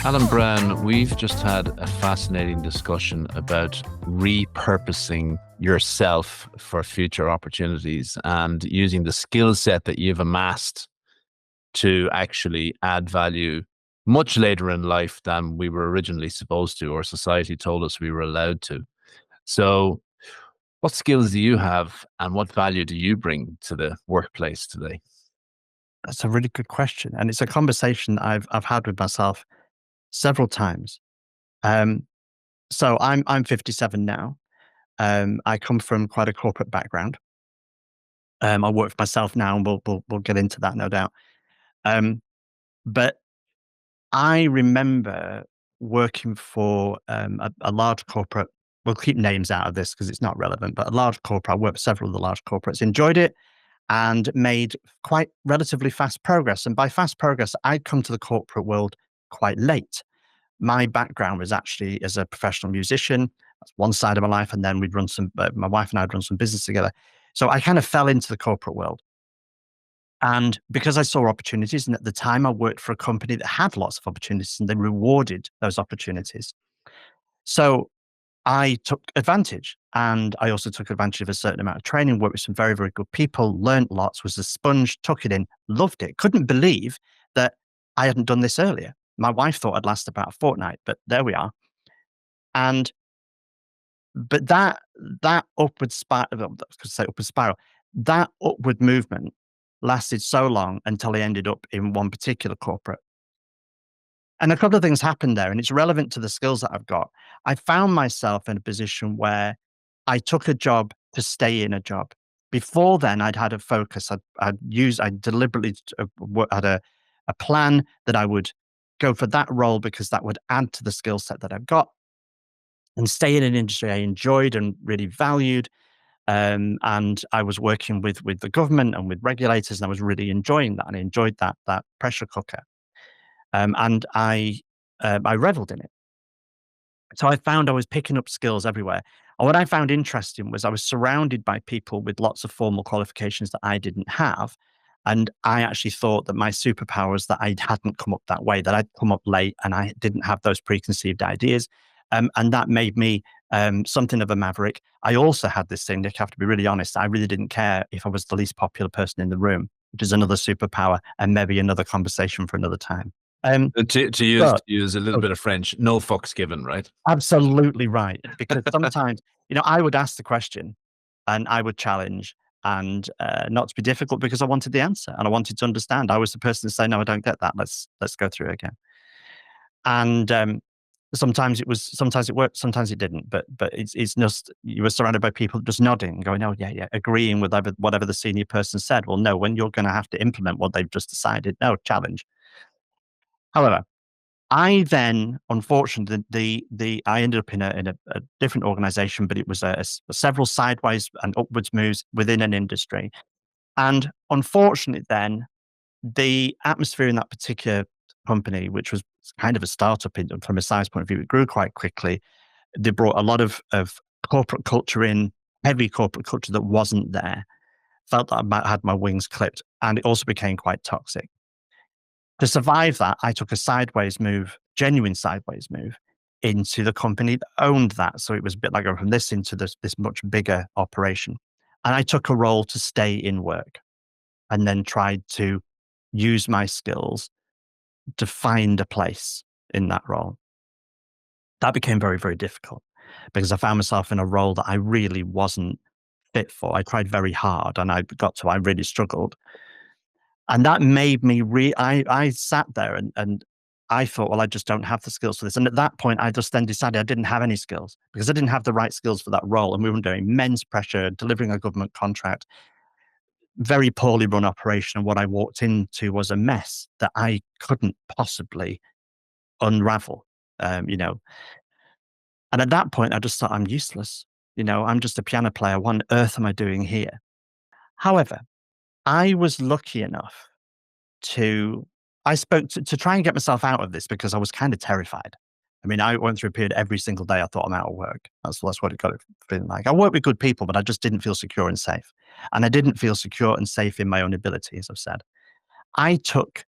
Alan Brown, we've just had a fascinating discussion about repurposing yourself for future opportunities and using the skill set that you've amassed to actually add value much later in life than we were originally supposed to, or society told us we were allowed to. So, what skills do you have and what value do you bring to the workplace today? That's a really good question, and it's a conversation I've had with myself several times. Um, so I'm 57 now. I come from quite a corporate background. I work for myself now, and we'll get into that, no doubt. Um, but I remember working for a large corporate. We'll keep names out of this because it's not relevant. But a large corporate. I worked for several of the large corporates. Enjoyed it and made quite relatively fast progress. And by fast progress, I'd come to the corporate world quite late. My background was actually as a professional musician. That's one side of my life. And then my wife and I had run some business together. So I kind of fell into the corporate world. And because I saw opportunities, and at the time I worked for a company that had lots of opportunities and they rewarded those opportunities. So I took advantage, and I also took advantage of a certain amount of training, worked with some very, very good people, learned lots, was a sponge, took it in, loved it. Couldn't believe that I hadn't done this earlier. My wife thought I'd last about a fortnight, but there we are. And but that upward spiral, I could say upward spiral, that upward movement lasted so long until I ended up in one particular corporate. And a couple of things happened there, and it's relevant to the skills that I've got. I found myself in a position where I took a job to stay in a job. Before then, I'd had a focus. I deliberately had a plan that I would go for that role because that would add to the skill set that I've got and stay in an industry I enjoyed and really valued. And I was working with the government and with regulators, and I was really enjoying that. And I enjoyed that pressure cooker. And I reveled in it. So I found I was picking up skills everywhere. And what I found interesting was I was surrounded by people with lots of formal qualifications that I didn't have. And I actually thought that my superpowers that I hadn't come up that way, that I'd come up late and I didn't have those preconceived ideas. And that made me something of a maverick. I also had this thing, Nick, I have to be really honest. I really didn't care if I was the least popular person in the room, which is another superpower and maybe another conversation for another time. Um, To but use a little oh, bit of French, no fucks given, right? absolutely right. Because sometimes, I would ask the question and I would challenge and not to be difficult because I wanted the answer and I wanted to understand. I was the person to say, no, I don't get that. Let's go through it again. And sometimes it worked, sometimes it didn't. But it's just you were surrounded by people just nodding, going, oh yeah, yeah, agreeing with whatever the senior person said. Well, no, when you're going to have to implement what they've just decided, no, challenge. However, I then, unfortunately, I ended up in a different organization, but it was several sideways and upwards moves within an industry. And unfortunately, then the atmosphere in that particular company, which was kind of a startup from a size point of view, it grew quite quickly. They brought a lot of corporate culture in, heavy corporate culture that wasn't there. Felt that had my wings clipped, and it also became quite toxic. To survive that, I took a sideways move, genuine sideways move, into the company that owned that. So it was a bit like going from this into this much bigger operation. And I took a role to stay in work and then tried to use my skills to find a place in that role. That became very, very difficult because I found myself in a role that I really wasn't fit for. I tried very hard and I really struggled. And that made me I sat there and I thought, well, I just don't have the skills for this. And at that point, I just then decided I didn't have any skills because I didn't have the right skills for that role. And we were under immense pressure, delivering a government contract, very poorly run operation. And what I walked into was a mess that I couldn't possibly unravel, you know. And at that point, I just thought, I'm useless. I'm just a piano player. What on earth am I doing here? However, I was lucky enough to I spoke to try and get myself out of this because I was kind of terrified. I mean, I went through a period every single day I thought I'm out of work. That's what it got feeling like. I worked with good people, but I just didn't feel secure and safe. And I didn't feel secure and safe in my own ability, as I've said. I took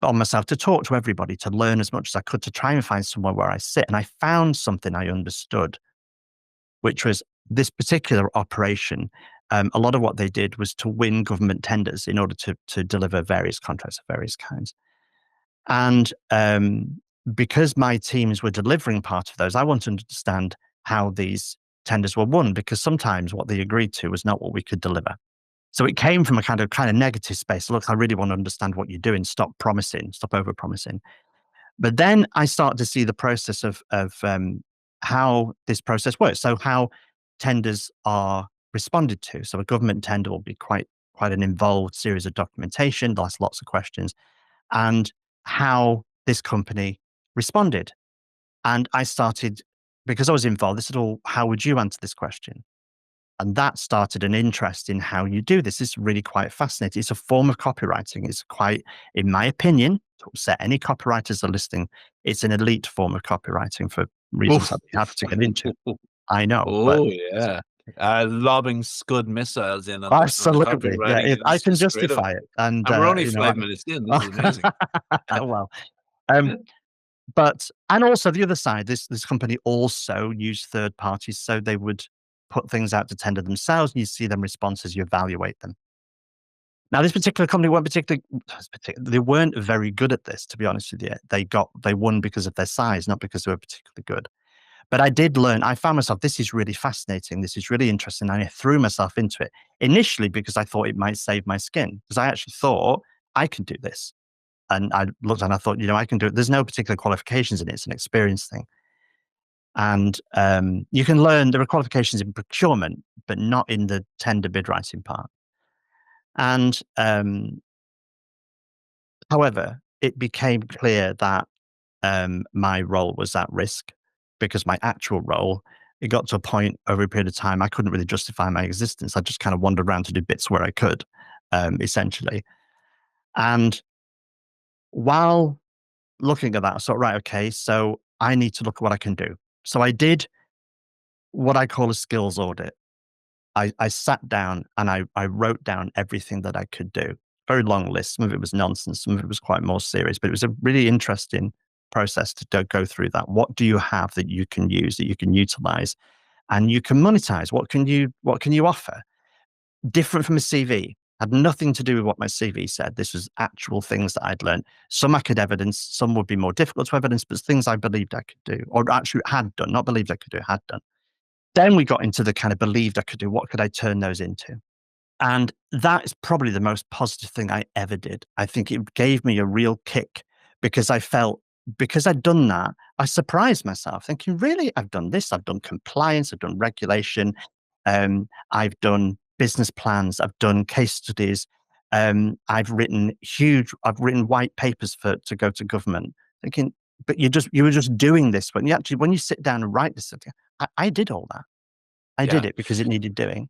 on myself to talk to everybody, to learn as much as I could, to try and find somewhere where I sit. And I found something I understood, which was this particular operation. A lot of what they did was to win government tenders in order to deliver various contracts of various kinds. And because my teams were delivering part of those, I wanted to understand how these tenders were won, because sometimes what they agreed to was not what we could deliver. So it came from a kind of negative space. Look, I really want to understand what you're doing. Stop promising. Stop over promising. But then I started to see the process of how this process works. So how tenders are responded to. So a government tender will be quite an involved series of documentation. They'll ask lots of questions, and how this company responded. And I started, because I was involved, they said, "Oh, how would you answer this question?" And that started an interest in how you do this. It's really quite fascinating. It's a form of copywriting. It's quite, in my opinion, to upset any copywriters that are listening, it's an elite form of copywriting for reasons Oof. I'd be happy to get into. I know, but Oh yeah, lobbing Scud missiles in on the absolutely, yeah. copywriting If I can industry straight up. justify it, and And we're only 5 minutes in. This is amazing. well, um, and also the other side, this company also used third parties, so they would put things out to tender themselves, and you see them response as you evaluate them. Now, this particular company weren't particularly, they weren't very good at this, to be honest with you. They won because of their size, not because they were particularly good. But I did learn, I found myself, this is really fascinating. This is really interesting. And I threw myself into it initially because I thought it might save my skin, because I actually thought I can do this. And I looked and I thought, I can do it. There's no particular qualifications in it. It's an experience thing. And you can learn, there are qualifications in procurement, but not in the tender bid writing part. And however, it became clear that my role was at risk, because my actual role, it got to a point over a period of time I couldn't really justify my existence. I just kind of wandered around to do bits where I could, essentially. And while looking at that, I thought, right, okay, so I need to look at what I can do. So I did what I call a skills audit. I sat down and I wrote down everything that I could do. Very long list. Some of it was nonsense. Some of it was quite more serious, but it was a really interesting process to go through that. What do you have that you can use, that you can utilize, and you can monetize? What can you offer? Different from a CV. Had nothing to do with what my CV said. This was actual things that I'd learned. Some I could evidence, some would be more difficult to evidence, but things I believed I could do, or actually had done, not believed I could do, had done. Then we got into the kind of believed I could do. What could I turn those into? And that is probably the most positive thing I ever did. I think it gave me a real kick, because I felt, because I'd done that, I surprised myself thinking, really, I've done this. I've done compliance. I've done regulation. I've done business plans. I've done case studies. I've written white papers to go to government, thinking, but you were just doing this. When you sit down and write this, I did all that. I Yeah. did it because it needed doing.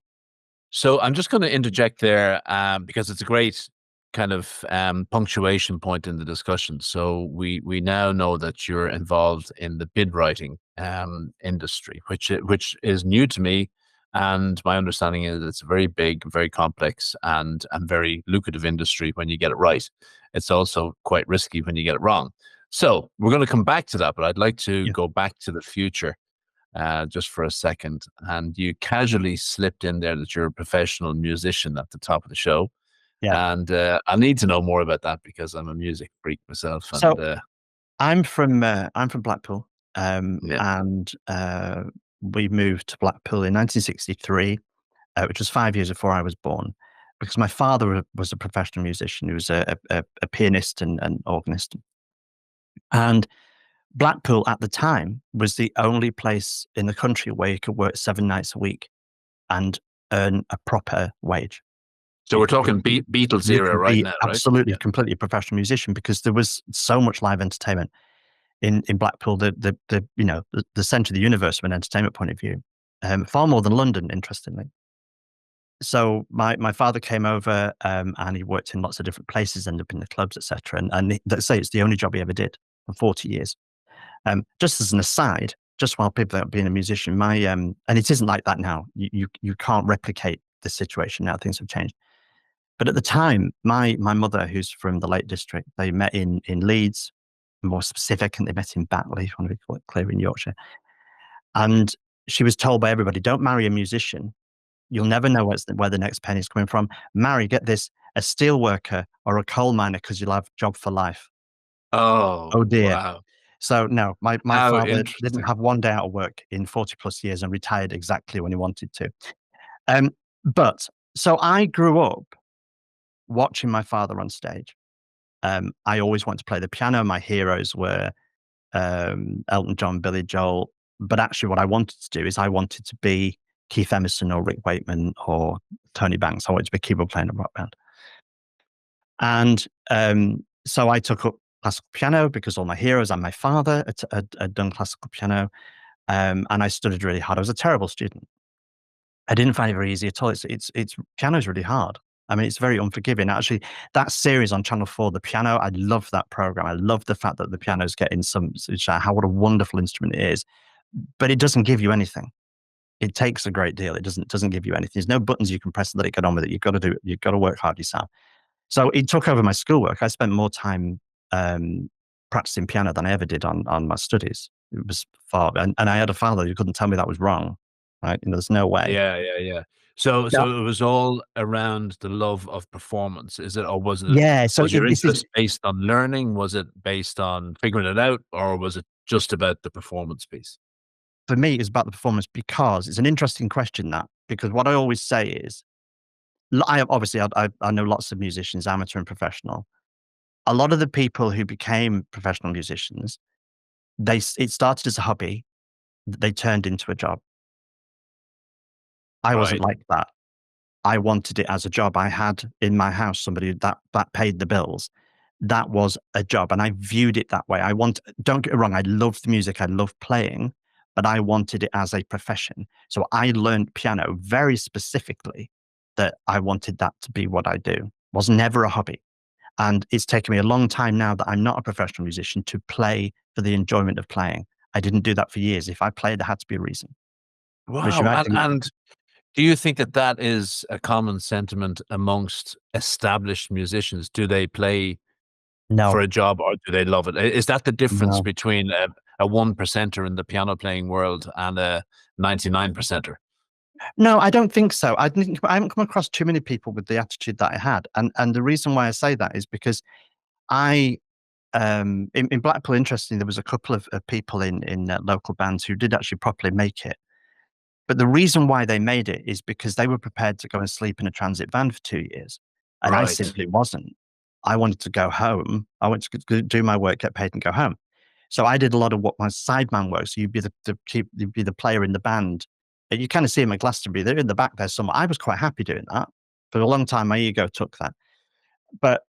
So I'm just going to interject there, because it's a great kind of punctuation point in the discussion. So we now know that you're involved in the bid writing industry, which is new to me, and my understanding is it's a very big, very complex, and very lucrative industry when you get it right. It's also quite risky when you get it wrong. So we're going to come back to that, but I'd like to Yeah. go back to the future just for a second. And you casually slipped in there that you're a professional musician at the top of the show. Yeah. And I need to know more about that, because I'm a music freak myself. So And I'm from Blackpool, yeah, and we moved to Blackpool in 1963, which was 5 years before I was born, because my father was a professional musician. He was a pianist and organist. And Blackpool at the time was the only place in the country where you could work 7 nights a week and earn a proper wage. so we're talking Beatles You era could right be now, right? absolutely, Yeah, completely a professional musician, because there was so much live entertainment in Blackpool, the center of the universe from an entertainment point of view, far more than London, interestingly. So my father came over, and he worked in lots of different places, ended up in the clubs, etc. And let's say it's the only job he ever did for 40 years. Just as an aside, just while people are being a musician, and it isn't like that now. You can't replicate the situation now. Things have changed. But at the time, my mother, who's from the Lake District, they met in Leeds, more specific, and they met in Batley, if you want to be clear, in Yorkshire. And she was told by everybody, don't marry a musician. You'll never know where the next penny is coming from. Marry, get this, a steel worker or a coal miner because you'll have a job for life. Oh, Oh dear. wow. So no, my How father didn't interesting. have one day out of work in 40 plus years and retired exactly when he wanted to. Um, but so I grew up watching my father on stage. I always wanted to play the piano. My heroes were Elton John, Billy Joel. But actually, what I wanted to do is I wanted to be Keith Emerson or Rick Wakeman or Tony Banks. I wanted to be a keyboard player in a rock band. And so I took up classical piano because all my heroes and my father had done classical piano. And I studied really hard. I was a terrible student. I didn't find it very easy at all. It's piano is really hard. I mean, it's very unforgiving. Actually, that series on Channel 4, the piano, I love that program. I love the fact that the piano's getting some, how what a wonderful instrument it is, but it doesn't give you anything. It takes a great deal. It doesn't give you anything. There's no buttons you can press and let it get on with it. You've got to do it. You've got to work hard yourself. So it took over my schoolwork. I spent more time um, practicing piano than I ever did on my studies. It was far, and I had a father who couldn't tell me that was wrong. Right? There's no way. Yeah, yeah, yeah. So, Yeah. so it was all around the love of performance, is it, or Yeah. So was your this is interest based on learning? Was it based on figuring it out, or was it just about the performance piece? for me. It's about the performance because it's an interesting question that because what I always say is I obviously I know lots of musicians, amateur and professional. A lot of the people who became professional musicians, it started as a hobby, they turned into a job. I wasn't Right. like that. I wanted it as a job. I had in my house somebody that paid the bills. That was a job, and I viewed it that way. Don't get me wrong, I loved music, I loved playing, but I wanted it as a profession. So I learned piano very specifically that I wanted that to be what I do. It was never a hobby. And it's taken me a long time now that I'm not a professional musician to play for the enjoyment of playing. I didn't do that for years. If I played, there had to be a reason. Which you Wow. might And think, and do you think that that is a common sentiment amongst established musicians? Do they play for no, a job or do they love it? Is that the difference no. between a one percenter in the piano playing world and a 99 percenter? No, I don't think so. I haven't come across too many people with the attitude that I had. And the reason why I say that is because I in Blackpool, interestingly, there was a couple of people in local bands who did actually properly make it. But the reason why they made it is because they were prepared to go and sleep in a transit van for 2 years. And I Right. simply wasn't. I wanted to go home. I wanted to do my work, get paid, and go home. So I did a lot of what my sideman work. So you'd be the player in the band. And you kind of see them at Glastonbury. They're in the back there somewhere. I was quite happy doing that. For a long time, my ego took that. But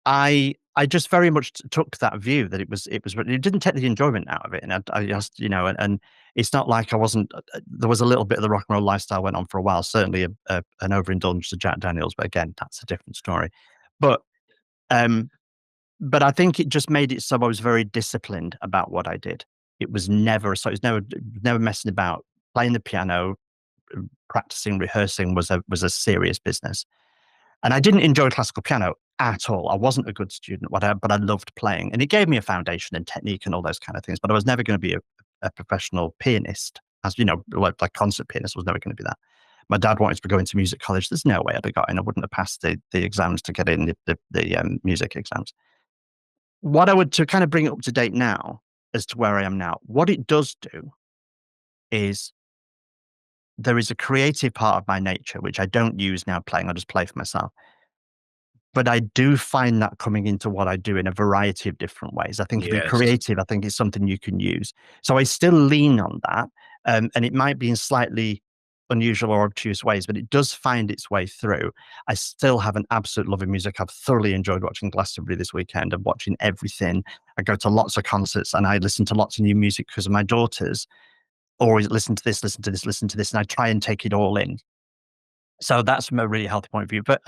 I just very much took that view that it didn't take the enjoyment out of it, and I just and it's not like I wasn't. There was a little bit of the rock and roll lifestyle went on for a while. Certainly, an overindulgence of Jack Daniels, but again, that's a different story. But um, but I think it just made it so I was very disciplined about what I did. It was never so. It was never messing about. Playing the piano, practicing, rehearsing was a serious business. And I didn't enjoy classical piano at all. I wasn't a good student, whatever, but I loved playing. And it gave me a foundation and technique and all those kind of things. But I was never going to be a professional pianist, as you know, like concert pianist. I was never going to be that. My dad wanted to go into music college. There's no way I'd have got in. I wouldn't have passed the exams to get in the music exams. What I would to kind of bring it up to date now as to where I am now, what it does do is there is a creative part of my nature which I don't use now playing. I just play for myself. But I do find that coming into what I do in a variety of different ways. I think if you're Yes. creative, I think it's something you can use. So I still lean on that, and it might be in slightly unusual or obtuse ways, but it does find its way through. I still have an absolute love of music. I've thoroughly enjoyed watching Glastonbury this weekend and watching everything. I go to lots of concerts and I listen to lots of new music because of my daughters. Always listen to this, listen to this, listen to this, and I try and take it all in. So that's from a really healthy point of view. But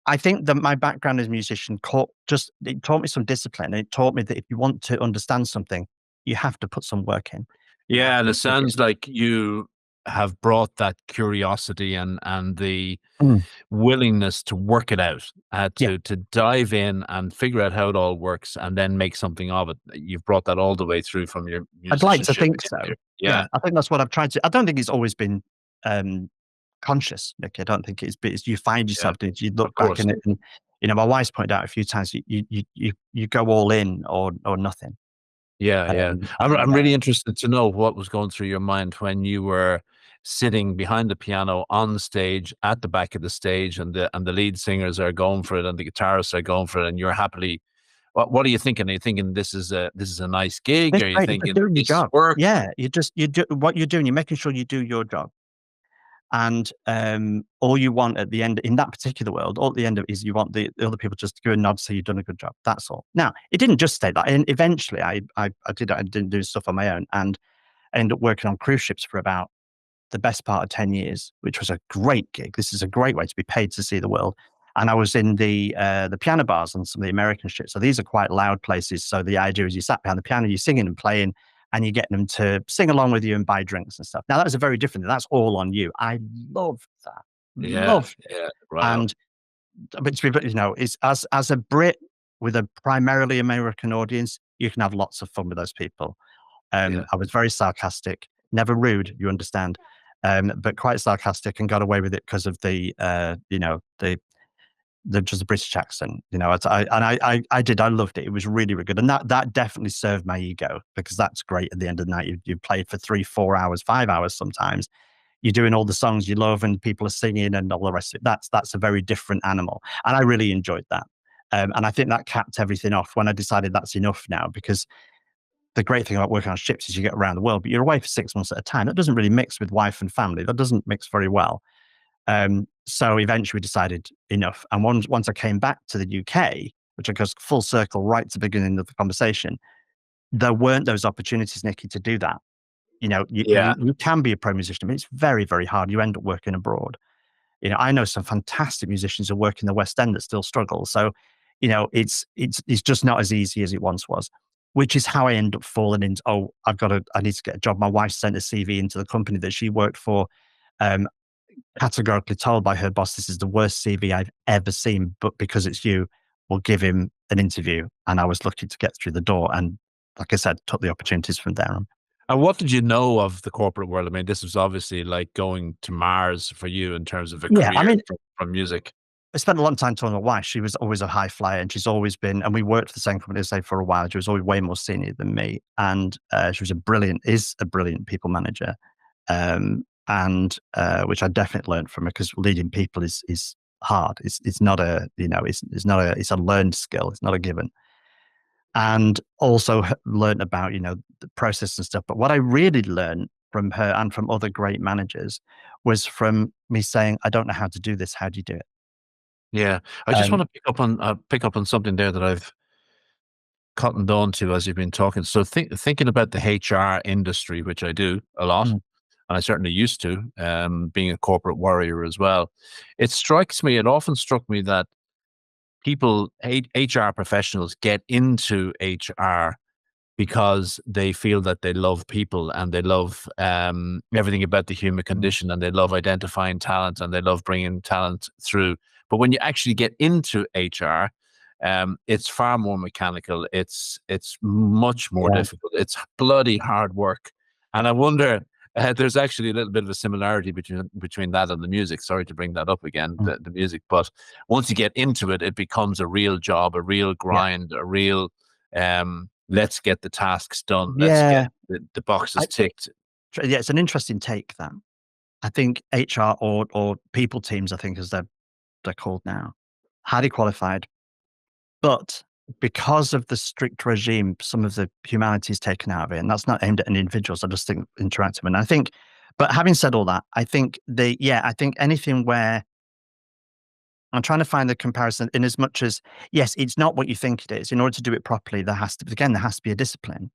I think that my background as a musician it taught me some discipline. It taught me that if you want to understand something, you have to put some work in. You have Yeah, and to it dig sounds in. like you. have brought that curiosity and the Mm. willingness to work it out, Yeah. to dive in and figure out how it all works, and then make something of it. You've brought that all the way through from your I'd like to musicianship think into so. yeah, Yeah, I think that's what I've tried to. I don't think it's always been um, conscious, Nick. I don't think it's, but it's, you find yeah, yourself doing it, you of look back course. in it, and my wife's pointed out a few times, you go all in or nothing. Yeah, yeah. And I'm really interested to know what was going through your mind when you were sitting behind the piano on stage at the back of the stage, and the lead singers are going for it and the guitarists are going for it, and you're happily. What are you thinking? Are you thinking this is a nice gig? it's Are you great. You're just thinking doing your this is job. work? Yeah, you do what you're doing. You're making sure you do your job. And all you want at the end in that particular world, all at the end of it is you want the other people just to give a nod, say you've done a good job. That's all. Now, it didn't just stay that. And eventually, I didn't do stuff on my own, and I ended up working on cruise ships for about the best part of 10 years, which was a great gig. This is a great way to be paid to see the world. And I was in the piano bars on some of the American ships. So these are quite loud places. So the idea is you sat behind the piano, you're singing and playing, and you're getting them to sing along with you and buy drinks and stuff. Now that was a very different thing. That's all on you. I loved that. Yeah, Loved it. yeah, right on. And but to be, it's as a Brit with a primarily American audience, you can have lots of fun with those people. Yeah, I was very sarcastic, never rude, you understand, but quite sarcastic, and got away with it because of the just the British accent. I loved it. It was really, really good, and that definitely served my ego, because that's great. At the end of the night, you played for 3, 4 hours, 5 hours sometimes. You're doing all the songs you love, and people are singing, and all the rest of it. That's a very different animal, and I really enjoyed that. And I think that capped everything off when I decided that's enough now, because the great thing about working on ships is you get around the world, but you're away for 6 months at a time. That doesn't really mix with wife and family. That doesn't mix very well. So eventually we decided enough. And once I came back to the UK, which I goes full circle right to the beginning of the conversation, there weren't those opportunities, Nicky, to do that. yeah, You can be a pro musician, but it's very, very hard. You end up working abroad. I know some fantastic musicians who work in the West End that still struggle. So, it's just not as easy as it once was, which is how I end up falling into, oh, I need to get a job. My wife sent a CV into the company that she worked for, um, categorically told by her boss, this is the worst CV I've ever seen, but because it's you, we'll give him an interview. And I was lucky to get through the door. And like I said, took the opportunities from there on. and what did you know of the corporate world? I mean, this was obviously like going to Mars for you in terms of a Yeah. I career mean, from music. I spent a long time talking about why. She was always a high flyer, and she's always been, and we worked for the same company, say, for a while. She was always way more senior than me. And she was is a brilliant people manager. And which I definitely learned from her, because leading people is hard. It's not a, it's not a, it's a learned skill. It's not a given. And also learned about, the process and stuff. But what I really learned from her and from other great managers was from me saying, I don't know how to do this. How do you do it? Yeah, I just want Um, to pick up on something there that I've cottoned on to as you've been talking. So thinking about the HR industry, which I do a lot, mm, and I certainly used to, being a corporate warrior as well. It often struck me that HR professionals get into HR because they feel that they love people and they love everything about the human mm, condition, and they love identifying talent and they love bringing talent through. But when you actually get into HR, it's far more mechanical. It's much more yeah. difficult. It's bloody hard work, and I wonder. There's actually a little bit of a similarity between that and the music. Sorry to bring that up again, Mm, the music. But once you get into it, it becomes a real job, a real yeah. grind, a real let's get the tasks done. Let's get Yeah. the boxes I, ticked. yeah, it's an interesting take, that. I think HR, or people teams, I think, as they're called now, highly qualified, but because of the strict regime, some of the humanity is taken out of it, and that's not aimed at an individual. So I just think interactive, and I think. But having said all that, I think anything where I'm trying to find the comparison, in as much as, yes, it's not what you think it is. In order to do it properly, there has to be a discipline,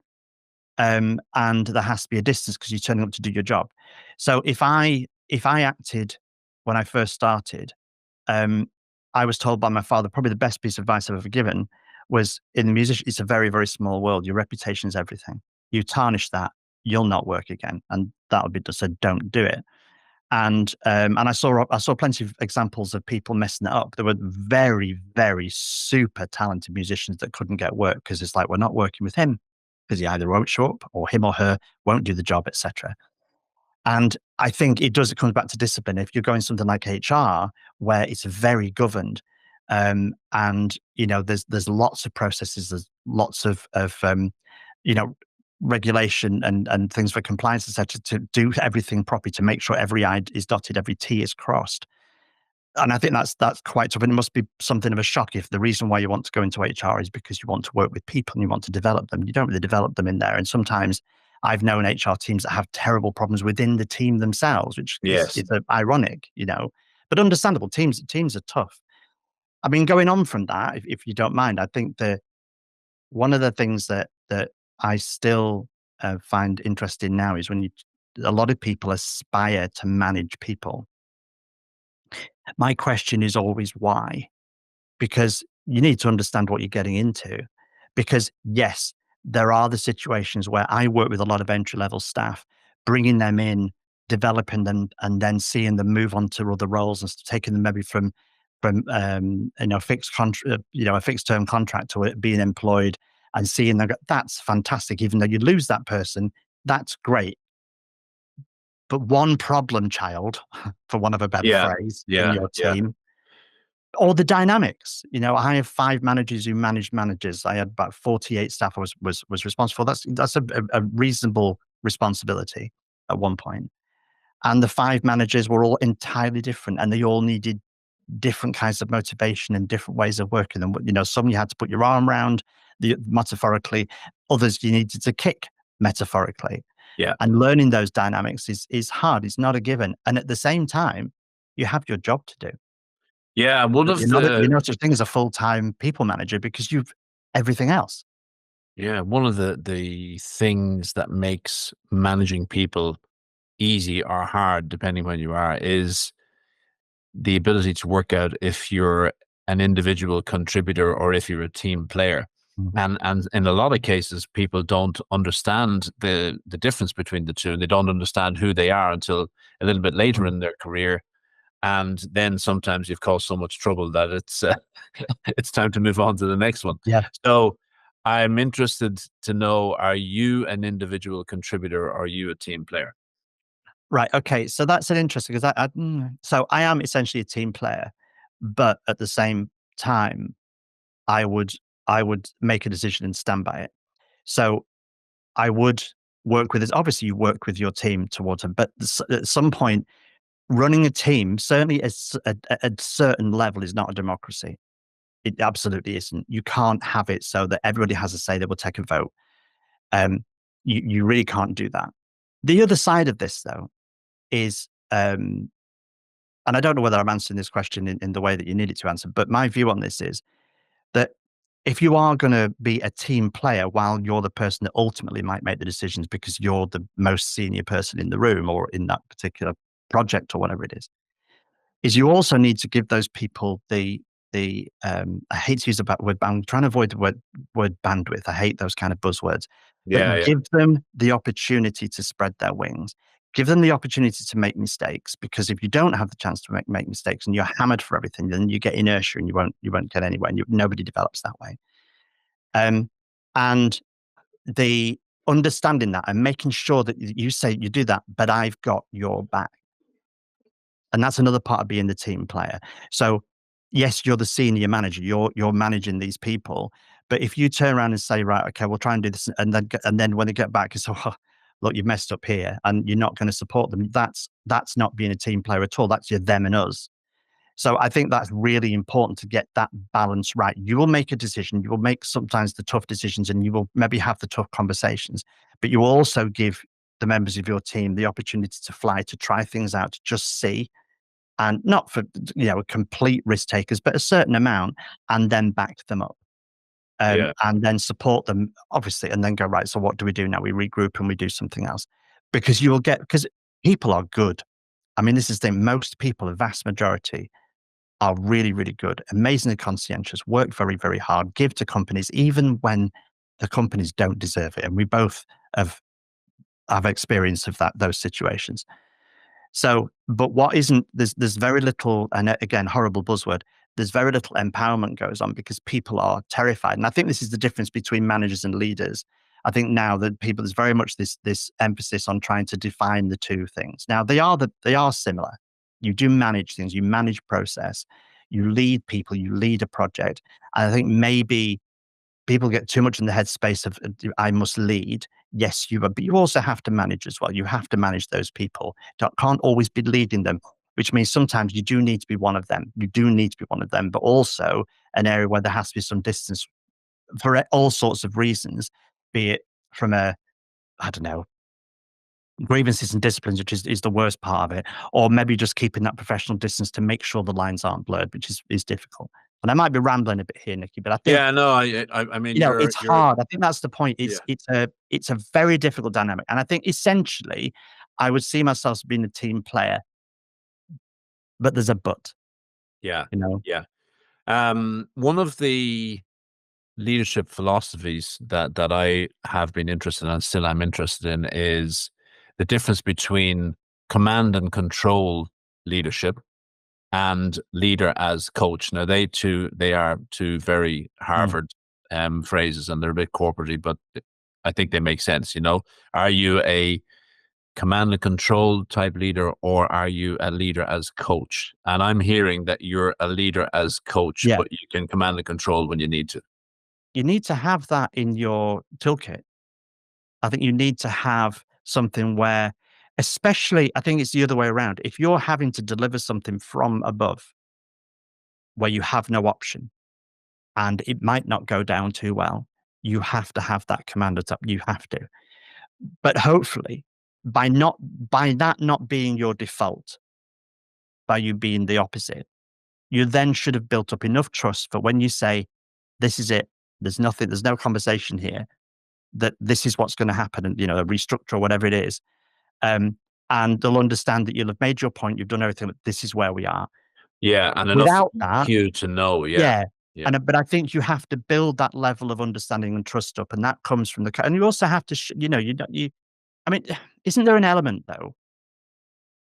and there has to be a distance, because you're turning up to do your job. So if I acted when I first started, um, I was told by my father, probably the best piece of advice I've ever given was, in the music, it's a very, very small world. Your reputation is everything. You tarnish that, you'll not work again. And that would be just said, don't do it. And I saw plenty of examples of people messing it up. There were very, very super talented musicians that couldn't get work because it's like, we're not working with him because he either won't show up or him or her won't do the job, etc. And I think it comes back to discipline. If you're going something like HR, where it's very governed, and there's lots of processes, there's lots of you know, regulation and things for compliance, etc., to do everything properly, to make sure every I is dotted, every T is crossed. And I think that's quite tough. And it must be something of a shock if the reason why you want to go into HR is because you want to work with people and you want to develop them. You don't really develop them in there. And sometimes I've known HR teams that have terrible problems within the team themselves, which Yes. is ironic, but understandable. Teams are tough. I mean, going on from that, if you don't mind, I think that one of the things that I still find interesting now is when a lot of people aspire to manage people. My question is always why? Because you need to understand what you're getting into. Because yes, there are the situations where I work with a lot of entry level staff, bringing them in, developing them, and then seeing them move on to other roles and taking them maybe from fixed contract, a fixed term contract to it being employed and seeing them. That's fantastic. Even though you lose that person, that's great. But one problem child, for want of a better Yeah. phrase, in Yeah. your Yeah. team, or the dynamics. I have 5 managers who manage managers. I had about 48 staff I was responsible. That's a reasonable responsibility at one point. And the 5 managers were all entirely different, and they all needed different kinds of motivation and different ways of working. And some you had to put your arm around, metaphorically. Others you needed to kick metaphorically. Yeah. And learning those dynamics is hard. It's not a given. And at the same time, you have your job to do. Yeah. One of You're the not such thing as a full-time people manager because you've everything else. Yeah, one of the things that makes managing people easy or hard, depending when you are, is the ability to work out if you're an individual contributor or if you're a team player. Mm. And in a lot of cases, people don't understand the difference between the two. They don't understand who they are until a little bit later Mm. in their career. And then sometimes you've caused so much trouble that it's it's time to move on to the next one. Yeah. So I'm interested to know: are you an individual contributor or are you a team player? Right. Okay. So that's an interesting because so I am essentially a team player, but at the same time, I would I would make a decision and stand by it. So I would work with this. Obviously, you work with your team towards it, but at some point, running a team, certainly at a certain level, is not a democracy. It absolutely isn't. You can't have it so that everybody has a say. They will take a vote. Um, you really can't do that. The other side of this, though, is, and I don't know whether I'm answering this question in the way that you need it to answer, but my view on this is that if you are going to be a team player while you're the person that ultimately might make the decisions because you're the most senior person in the room or in that particular project or whatever it is you also need to give those people the I hate to use the word, I'm trying to avoid the word bandwidth. I hate those kind of buzzwords, Yeah, but yeah, give them the opportunity to spread their wings. Give them the opportunity to make mistakes, because if you don't have the chance to make mistakes and you're hammered for everything, then you get inertia and you won't get anywhere, and nobody develops that way. And the understanding that and making sure that you say you do that, but I've got your back. And that's another part of being the team player. So yes, you're the senior manager. You're managing these people. But if you turn around and say, right, okay, we'll try and do this, and then when they get back, you say, oh, look, you've messed up here, and you're not going to support them. That's not being a team player at all. That's your them and us. So I think that's really important to get that balance right. You will make a decision. You will make sometimes the tough decisions, and you will maybe have the tough conversations. But you will also give the members of your team the opportunity to fly, to try things out, to just see, and not for complete risk takers, but a certain amount, and then back them up, yeah, and then support them, obviously, and then go, right, so what do we do now? We regroup and we do something else, because people are good. I mean, this is the thing. Most people, a vast majority, are really, really good, amazingly conscientious, work very, very hard, give to companies, even when the companies don't deserve it. And we both have have experience of those situations. So, but what isn't, there's very little, and again, horrible buzzword, there's very little empowerment goes on because people are terrified. And I think this is the difference between managers and leaders. I think now that people, there's very much this emphasis on trying to define the two things. Now they are similar. You do manage things, you manage process, you lead people, you lead a project. And I think maybe people get too much in the headspace of I must lead. Yes, you are, but you also have to manage as well. You have to manage those people. You can't always be leading them, which means sometimes you do need to be one of them. You do need to be one of them, but also an area where there has to be some distance for all sorts of reasons, be it from I don't know, grievances and disciplines, which is the worst part of it, or maybe just keeping that professional distance to make sure the lines aren't blurred, which is difficult. And I might be rambling a bit here, Nikki, but I think Yeah, no, I mean, it's hard. I think that's the point. yeah, It's a very difficult dynamic, and I think essentially, I would see myself as being a team player, but there's a but. yeah, You know, yeah. One of the leadership philosophies that I have been interested in and still I'm interested in is the difference between command and control leadership and leader as coach. Now they are two very Mm. Harvard phrases, and they're a bit corporatey, but I think they make sense. Are you a command and control type leader, or are you a leader as coach? And I'm hearing that you're a leader as coach, Yeah, but you can command and control when you need to. you need to have that in your toolkit. I think you need to have something where, especially, I think it's the other way around. If you're having to deliver something from above, where you have no option, and it might not go down too well, you have to have that command at top. You have to. But hopefully, by that not being your default, by you being the opposite, you then should have built up enough trust for when you say, "This is it. There's no conversation here. That this is what's going to happen," and a restructure or whatever it is. Um, and they'll understand that you'll have made your point. You've done everything. But this is where we are. Yeah, and enough Without that, cue to know. Yeah, yeah. yeah, But I think you have to build that level of understanding and trust up, and that comes from and you also have to, you don't you. I mean, isn't there an element though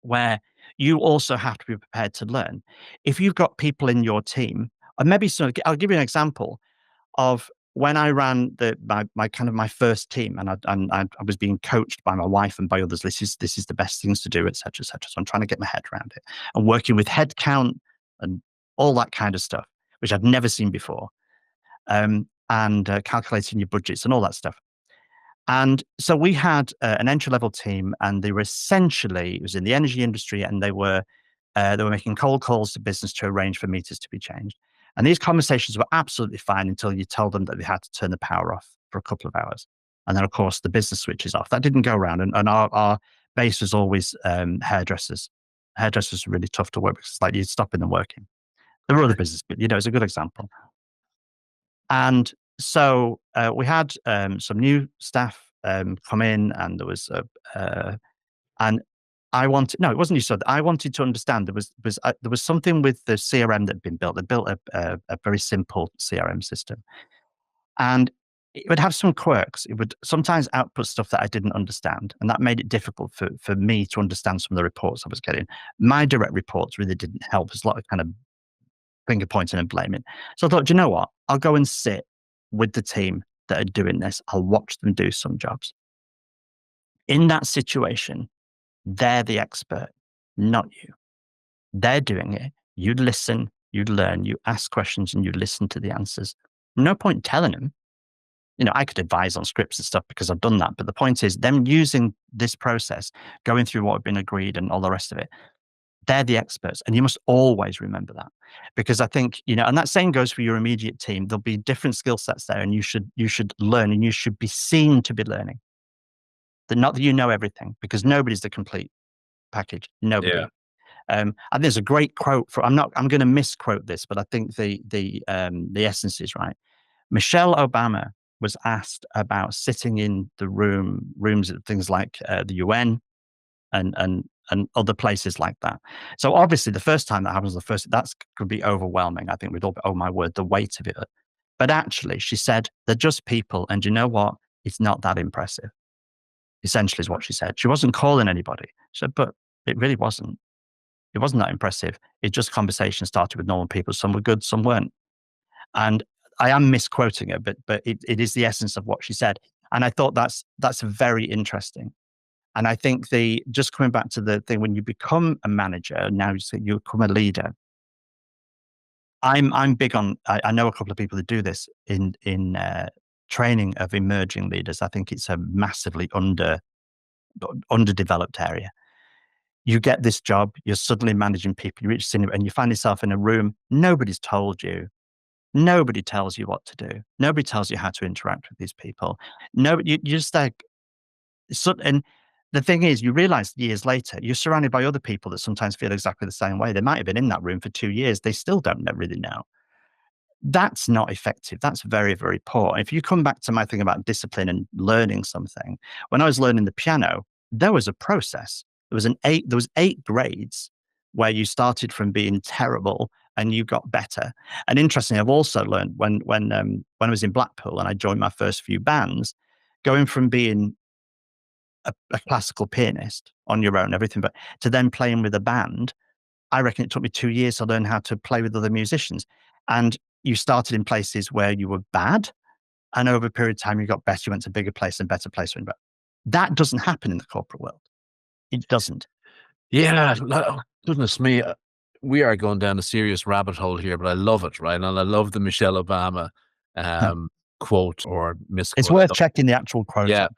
where you also have to be prepared to learn? If you've got people in your team, and maybe so, I'll give you an example of when I ran my kind of my first team, and I was being coached by my wife and by others. This is the best things to do, etc., etc. So I'm trying to get my head around it and working with head count and all that kind of stuff, which I'd never seen before, and calculating your budgets and all that stuff. And so we had an entry level team, and they were essentially, it was in the energy industry, and they were making cold calls to business to arrange for meters to be changed. And these conversations were absolutely fine until you told them that they had to turn the power off for a couple of hours. And then, of course, the business switches off. That didn't go around. And our base was always hairdressers. Hairdressers were really tough to work because it's like you're stopping them working. There were other businesses, but it's a good example. And so we had some new staff come in, and there was and I wanted no, it wasn't you said. I wanted to understand there was something with the CRM that had been built. They built a very simple CRM system, and it would have some quirks. It would sometimes output stuff that I didn't understand, and that made it difficult for me to understand some of the reports I was getting. My direct reports really didn't help. There's a lot of kind of finger pointing and blaming. So I thought, you know what? I'll go and sit with the team that are doing this. I'll watch them do some jobs. In that situation, they're the expert, not you. They're doing it. You'd listen, you'd learn, you ask questions, and you listen to the answers. No point telling them. I could advise on scripts and stuff because I've done that. But the point is, them using this process, going through what had been agreed and all the rest of it, they're the experts. And you must always remember that. Because I think, and that same goes for your immediate team. There'll be different skill sets there, and you should learn, and you should be seen to be learning. Not that you know everything, because nobody's the complete package. Nobody. yeah. And there's a great quote I'm going to misquote this, but I think the essence is right. Michelle Obama was asked about sitting in the rooms at things like the UN and other places like that. So obviously, the first time that happens, that could be overwhelming. I think we'd all be, oh my word, the weight of it. But actually, she said they're just people, and you know what? It's not that impressive. essentially is what she said. She wasn't calling anybody. She said, but it really wasn't. It wasn't that impressive. It just conversation started with normal people. Some were good, some weren't. And I am misquoting her, but it is the essence of what she said. And I thought that's very interesting. And I think just coming back to the thing, when you become a manager, now you become a leader. I'm big on. I know a couple of people that do this in training of emerging leaders. I think it's a massively underdeveloped area. You get this job, you're suddenly managing people, you reach senior, and you find yourself in a room. Nobody's told you. Nobody tells you what to do. Nobody tells you how to interact with these people. No, you just like, and the thing is, you realize years later, you're surrounded by other people that sometimes feel exactly the same way. They might have been in that room for 2 years. They still don't really know. That's not effective. That's very, very poor. If you come back to my thing about discipline and learning something, when I was learning the piano, there was a process. There was 8 grades where you started from being terrible and you got better. And interestingly, I've also learned when I was in Blackpool and I joined my first few bands, going from being a classical pianist on your own, everything, but to then playing with a band, I reckon it took me 2 years to learn how to play with other musicians. And you started in places where you were bad, and over a period of time, you got better. You went to bigger place and better place. But that doesn't happen in the corporate world. It doesn't. Yeah, goodness me. We are going down a serious rabbit hole here, but I love it, right? And I love the Michelle Obama quote or It's misquote. worth checking the actual quote. Yeah.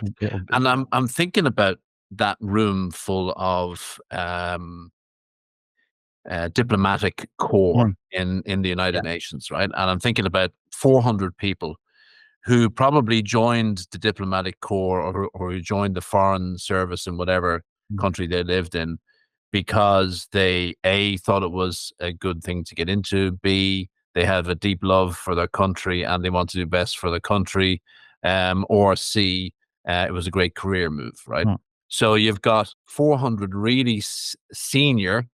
And I'm thinking about that room full of diplomatic corps in the United Nations, right? And I'm thinking about 400 people who probably joined the diplomatic corps or who joined the foreign service in whatever country they lived in because they A, thought it was a good thing to get into, B, they have a deep love for their country and they want to do best for the country, or C, it was a great career move, right? So you've got 400 really senior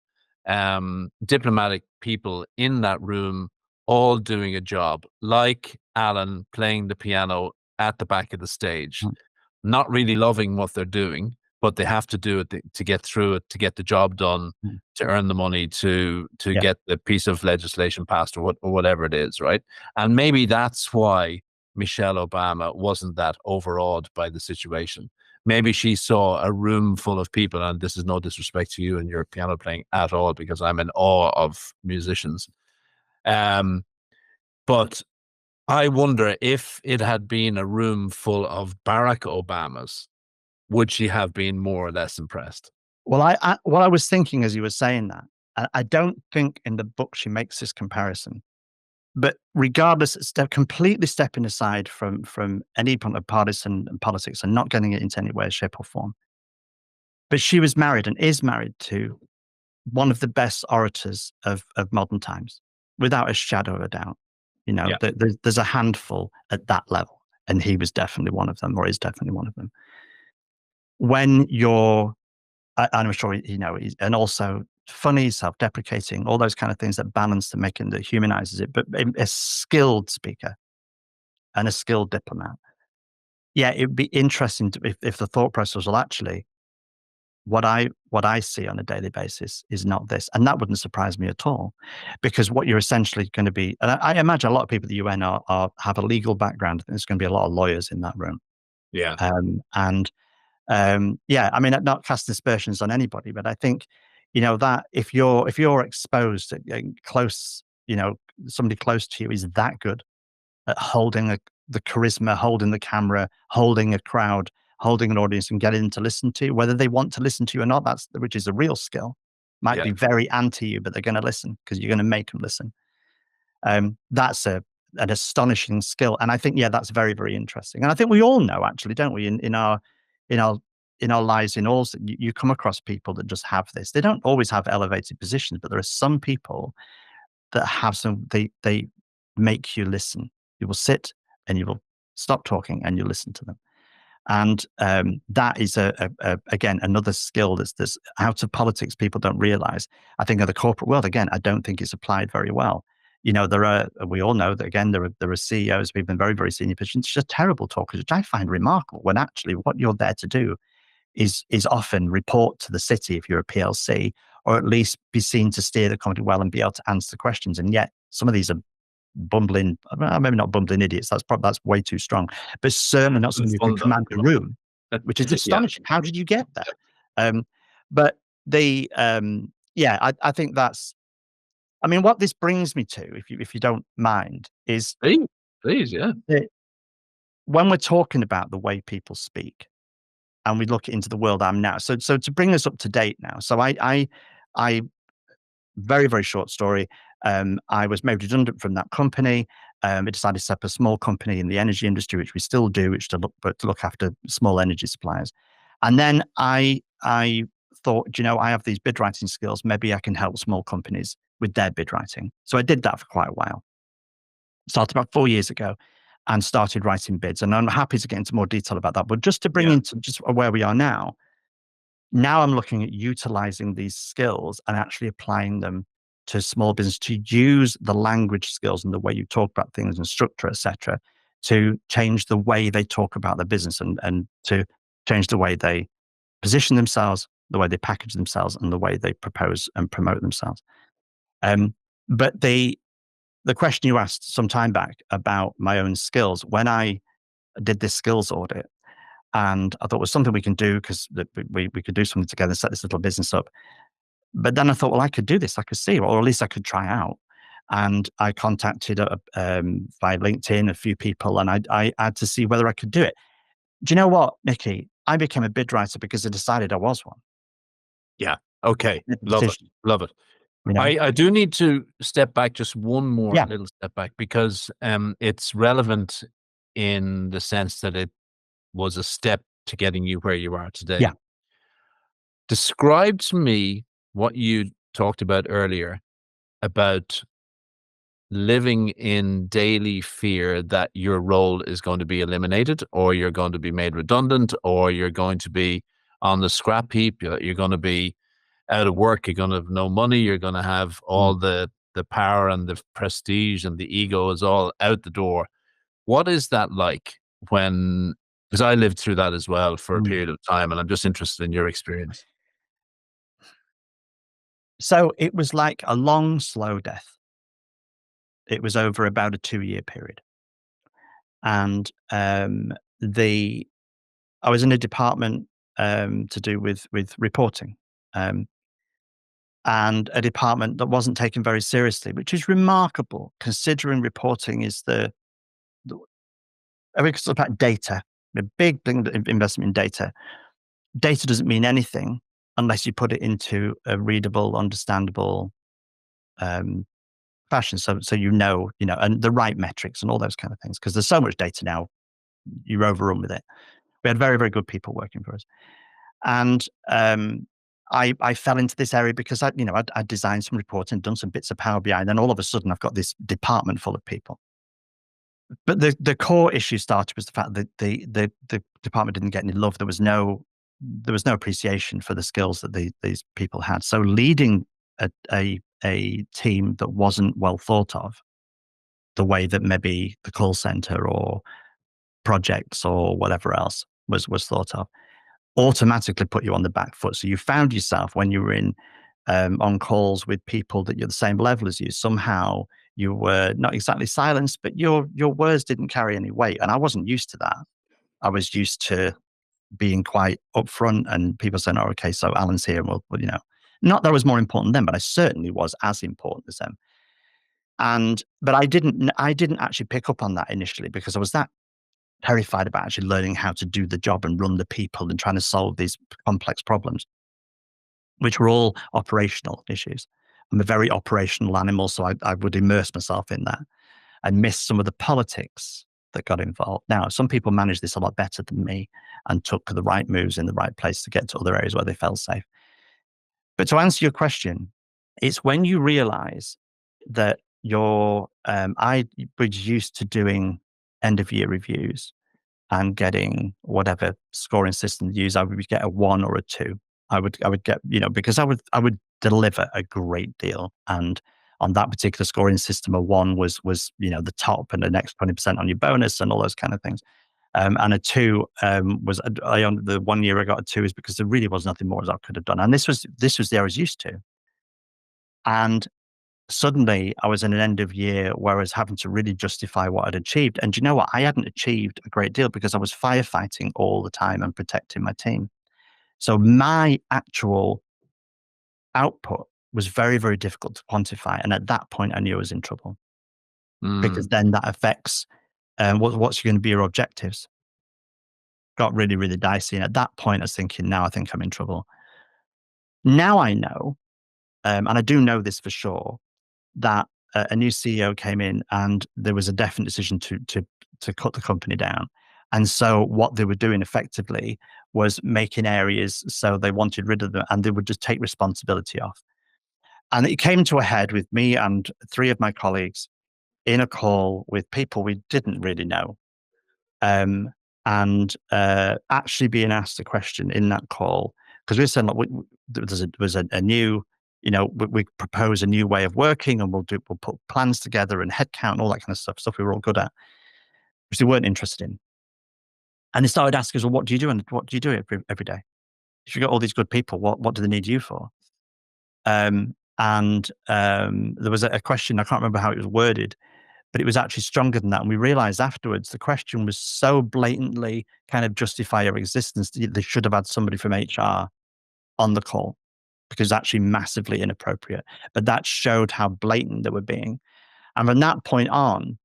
diplomatic people in that room, all doing a job, like Alan playing the piano at the back of the stage, not really loving what they're doing, but they have to do it to get through it, to get the job done, to earn the money, to get the piece of legislation passed or whatever it is, right? And maybe that's why Michelle Obama wasn't that overawed by the situation. Maybe she saw a room full of people, and this is no disrespect to you and your piano playing at all, because I'm in awe of musicians. But I wonder if it had been a room full of Barack Obamas, would she have been more or less impressed? Well, what I was thinking as you were saying that, I don't think in the book she makes this comparison. But regardless, completely stepping aside from any point of partisan and politics and not getting it into any way, shape, or form. But she was married and is married to one of the best orators of modern times, without a shadow of a doubt. You know, there's a handful at that level, and he was definitely one of them, or is definitely one of them. When you're, I'm sure you know, and also funny, self-deprecating, all those kind of things that balance to making that humanizes it, but a skilled speaker and a skilled diplomat. Yeah, it'd be interesting if the thought process was, well, actually, what I see on a daily basis is not this. And that wouldn't surprise me at all, because what you're essentially going to be, and I imagine a lot of people at the UN have a legal background. There's going to be a lot of lawyers in that room. Yeah. Yeah, I mean, not casting aspersions on anybody, but I think, you know, that if you're exposed close, you know, somebody close to you is that good at holding the charisma, holding the camera, holding a crowd, holding an audience, and getting them to listen to you, whether they want to listen to you or not. Which is a real skill. Might be very anti you, but they're going to listen because you're going to make them listen. That's an astonishing skill, and I think that's very, very interesting. And I think we all know, actually, don't we, in our lives, you come across people that just have this. They don't always have elevated positions, but there are some people that have they make you listen. You will sit and you will stop talking and you listen to them. And that is again another skill that's out of politics. People don't realize. I think in the corporate world, again, I don't think it's applied very well. You know, we all know that, again, there are CEOs, people in very, very senior positions, just terrible talkers, which I find remarkable, when actually what you're there to do is often report to the city if you're a PLC, or at least be seen to steer the company well and be able to answer the questions. And yet some of these are bumbling, maybe not bumbling idiots. That's way too strong, but certainly not someone who can command a room, which is Yeah. astonishing. How did you get there? But yeah, I think that's. I mean, what this brings me to, if you don't mind, is Please, yeah. that when we're talking about the way people speak, and we look into the world I'm now. So to bring us up to date now. So I very, very short story. I was made redundant from that company. I decided to set up a small company in the energy industry, which we still do, which to look after small energy suppliers. And then I thought, I have these bid writing skills. Maybe I can help small companies with their bid writing. So I did that for quite a while. Started about 4 years ago and started writing bids. And I'm happy to get into more detail about that. But just to bring into just where we are now, I'm looking at utilizing these skills and actually applying them to small business, to use the language skills and the way you talk about things and structure, etc., to change the way they talk about their business and to change the way they position themselves, the way they package themselves, and the way they propose and promote themselves. But the question you asked some time back about my own skills, when I did this skills audit, and I thought it was something we can do because we could do something together and set this little business up. But then I thought, well, I could do this. I could see, or at least I could try out. And I contacted via LinkedIn a few people, and I had to see whether I could do it. Do you know what, Mickey? I became a bid writer because I decided I was one. Yeah. Okay. Love it. Love it. You know? I do need to step back just one more Yeah. little step back because it's relevant in the sense that it was a step to getting you where you are today. Yeah. Describe to me what you talked about earlier about living in daily fear that your role is going to be eliminated, or you're going to be made redundant, or you're going to be on the scrap heap, you're going to be out of work, you're going to have no money, you're going to have all the power and the prestige and the ego is all out the door. What is that like when, because I lived through that as well for a period of time, and I'm just interested in your experience. So it was like a long, slow death. It was over about a 2-year period. And I was in a department to do with reporting, and a department that wasn't taken very seriously, which is remarkable considering reporting is I mean, it's about data, a big thing, investment in data. Data doesn't mean anything unless you put it into a readable, understandable fashion. So and the right metrics and all those kind of things. Because there's so much data now, you're overrun with it. We had very, very good people working for us. And I fell into this area because I'd designed some reporting, done some bits of Power BI, and then all of a sudden I've got this department full of people. But the core issue started was the fact that the department didn't get any love. There was no appreciation for the skills that these people had. So leading a team that wasn't well thought of, the way that maybe the call center or projects or whatever else was thought of, automatically put you on the back foot. So you found yourself when you were on calls with people that you're the same level as you, somehow you were not exactly silenced, but your words didn't carry any weight. And I wasn't used to that. I was used to being quite upfront and people saying, "Oh, okay, so Alan's here." Well, not that I was more important than them, but I certainly was as important as them. But I didn't actually pick up on that initially because I was that terrified about actually learning how to do the job and run the people and trying to solve these complex problems, which were all operational issues. I'm a very operational animal, so I would immerse myself in that and miss some of the politics that got involved. Now, some people managed this a lot better than me and took the right moves in the right place to get to other areas where they felt safe. But to answer your question, it's when you realize that I was used to doing end of year reviews and getting whatever scoring system to use. I would get a 1 or a 2. I would get, because I would deliver a great deal. And on that particular scoring system, a 1 was the top and the next 20% on your bonus and all those kind of things. And a two was the 1 year I got a two is because there really was nothing more as I could have done. And this was the I was used to. And suddenly I was in an end of year where I was having to really justify what I'd achieved. And you know what? I hadn't achieved a great deal because I was firefighting all the time and protecting my team. So my actual output was very, very difficult to quantify. And at that point, I knew I was in trouble because Mm. then that affects what's going to be your objectives. Got really, really dicey. And at that point, I was thinking, now I think I'm in trouble. Now I know, and I do know this for sure, that a new CEO came in and there was a definite decision to cut the company down. And so what they were doing effectively was making areas so they wanted rid of them and they would just take responsibility off. And it came to a head with me and three of my colleagues in a call with people we didn't really know. And actually being asked a question in that call, because we said, like, there was a new, we propose a new way of working and we'll put plans together and headcount and all that kind of stuff we were all good at, which they weren't interested in. And they started asking us, well, what do you do? And what do you do every day? If you've got all these good people, what do they need you for? And there was a question, I can't remember how it was worded, but it was actually stronger than that. And we realized afterwards the question was so blatantly kind of justify your existence that they should have had somebody from HR on the call because it's actually massively inappropriate. But that showed how blatant they were being. And from that point on,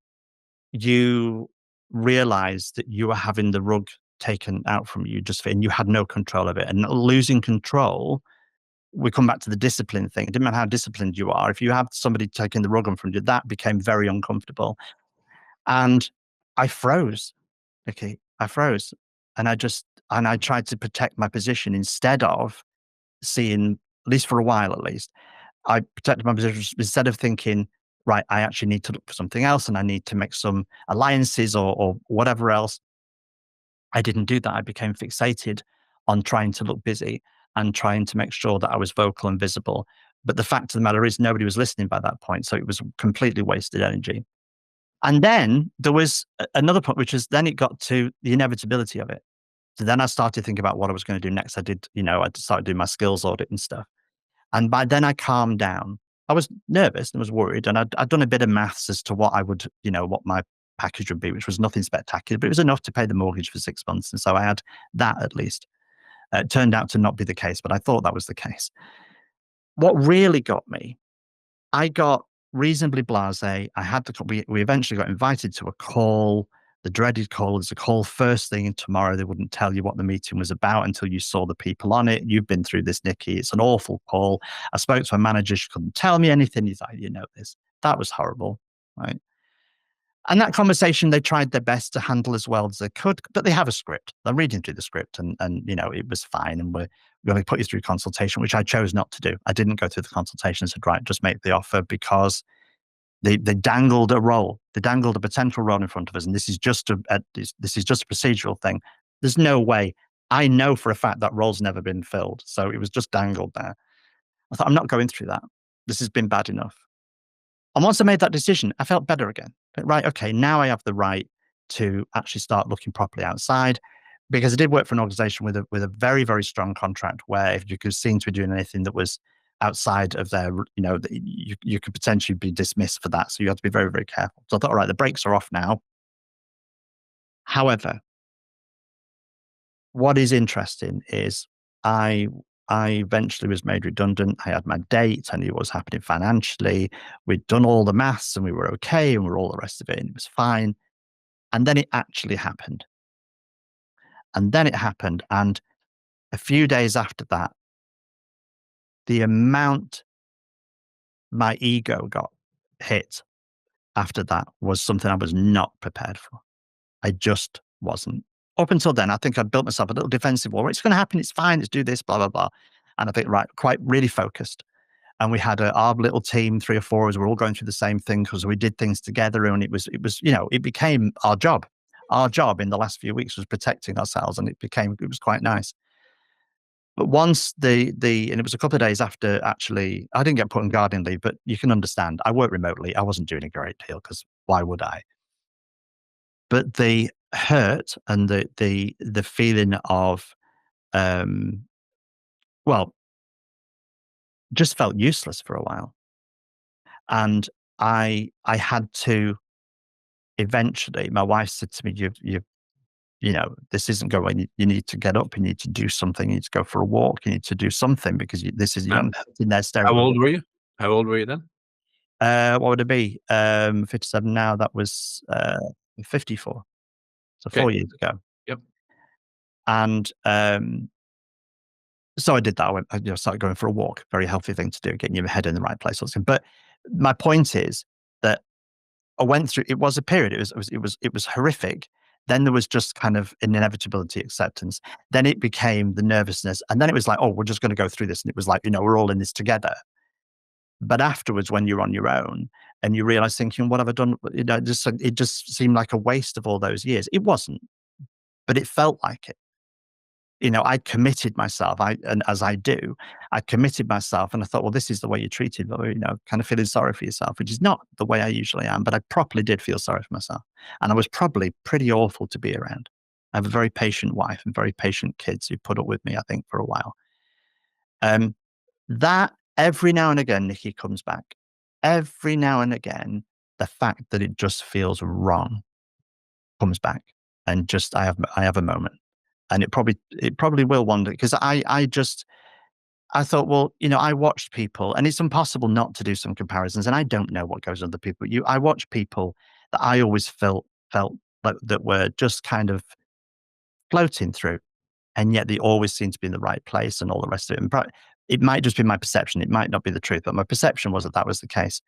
you realize that you were having the rug taken out from you and you had no control of it. And losing control, we come back to the discipline thing. It didn't matter how disciplined you are. If you have somebody taking the rug on from you, that became very uncomfortable. And I froze. Okay. I froze. And I tried to protect my position instead of seeing, at least for a while at least, I protected my position instead of thinking, right, I actually need to look for something else and I need to make some alliances or whatever else. I didn't do that. I became fixated on trying to look busy and trying to make sure that I was vocal and visible. But the fact of the matter is nobody was listening by that point. So it was completely wasted energy. And then there was another point, which is then it got to the inevitability of it. So then I started thinking about what I was going to do next. I started doing my skills audit and stuff. And by then I calmed down. I was nervous and was worried. And I'd done a bit of maths as to what I would, what my package would be, which was nothing spectacular, but it was enough to pay the mortgage for 6 months. And so I had that at least. It turned out to not be the case, but I thought that was the case. What really got me, I got reasonably blasé. We eventually got invited to a call, the dreaded call. There's a call first thing tomorrow. They wouldn't tell you what the meeting was about until you saw the people on it. You've been through this, Nikki. It's an awful call. I spoke to a manager. She couldn't tell me anything. He's like, this. That was horrible, right? And that conversation, they tried their best to handle as well as they could, but they have a script. They're reading through the script and it was fine. And we're going to put you through consultation, which I chose not to do. I didn't go through the consultation and said, right, just make the offer because they dangled a role. They dangled a potential role in front of us. And this is just a procedural thing. There's no way. I know for a fact that role's never been filled. So it was just dangled there. I thought, I'm not going through that. This has been bad enough. And once I made that decision, I felt better again. Right, okay, now I have the right to actually start looking properly outside because I did work for an organization with a very, very strong contract where if you could seem to be doing anything that was outside of their, you could potentially be dismissed for that. So you have to be very, very careful. So I thought, all right, the brakes are off now. However, what is interesting is I eventually was made redundant. I had my dates. I knew what was happening financially. We'd done all the maths and we were okay and we're all the rest of it and it was fine. And then it actually happened. And then it happened. And a few days after that, the amount my ego got hit after that was something I was not prepared for. I just wasn't. Up until then, I think I'd built myself a little defensive wall. It's going to happen. It's fine. Let's do this, blah, blah, blah. And I think, right, quite really focused. And we had our little team, 3 or 4 of us, we're all going through the same thing because we did things together and it became our job. Our job in the last few weeks was protecting ourselves and it was quite nice. But once and it was a couple of days after actually, I didn't get put on gardening leave, but you can understand, I work remotely. I wasn't doing a great deal because why would I? But hurt and the feeling of, um, well, just felt useless for a while. And I had to eventually, my wife said to me, you know, this isn't going, you need to get up, you need to do something, you need to go for a walk, you need to do something because this is, you're Uh, not sitting there staring how at the old wall. were you? How old were you then? What would it be? 57 now, that was 54. So Okay. 4 years ago. Yep. And so I did that. I started going for a walk, very healthy thing to do, getting your head in the right place. But my point is that I went through, it was a period, it was horrific. Then there was just kind of an inevitability acceptance. Then it became the nervousness. And then it was like, oh, we're just going to go through this. And it was like, we're all in this together. But afterwards, when you're on your own and you realize thinking, what have I done? It just seemed like a waste of all those years. It wasn't, but it felt like it. I committed myself. And as I do, I committed myself, and I thought, well, this is the way you're treated, or kind of feeling sorry for yourself, which is not the way I usually am. But I properly did feel sorry for myself, and I was probably pretty awful to be around. I have a very patient wife and very patient kids who put up with me, I think, for a while. Um, that every now and again, Nikki, comes back. Every now and again, the fact that it just feels wrong comes back, and just I have a moment, and it probably will one day, because I thought, well, I watched people, and it's impossible not to do some comparisons, and I don't know what goes on with other people. I watch people that I always felt like that were just kind of floating through, and yet they always seem to be in the right place and all the rest of it. And it might just be my perception; it might not be the truth, but my perception was that that was the case.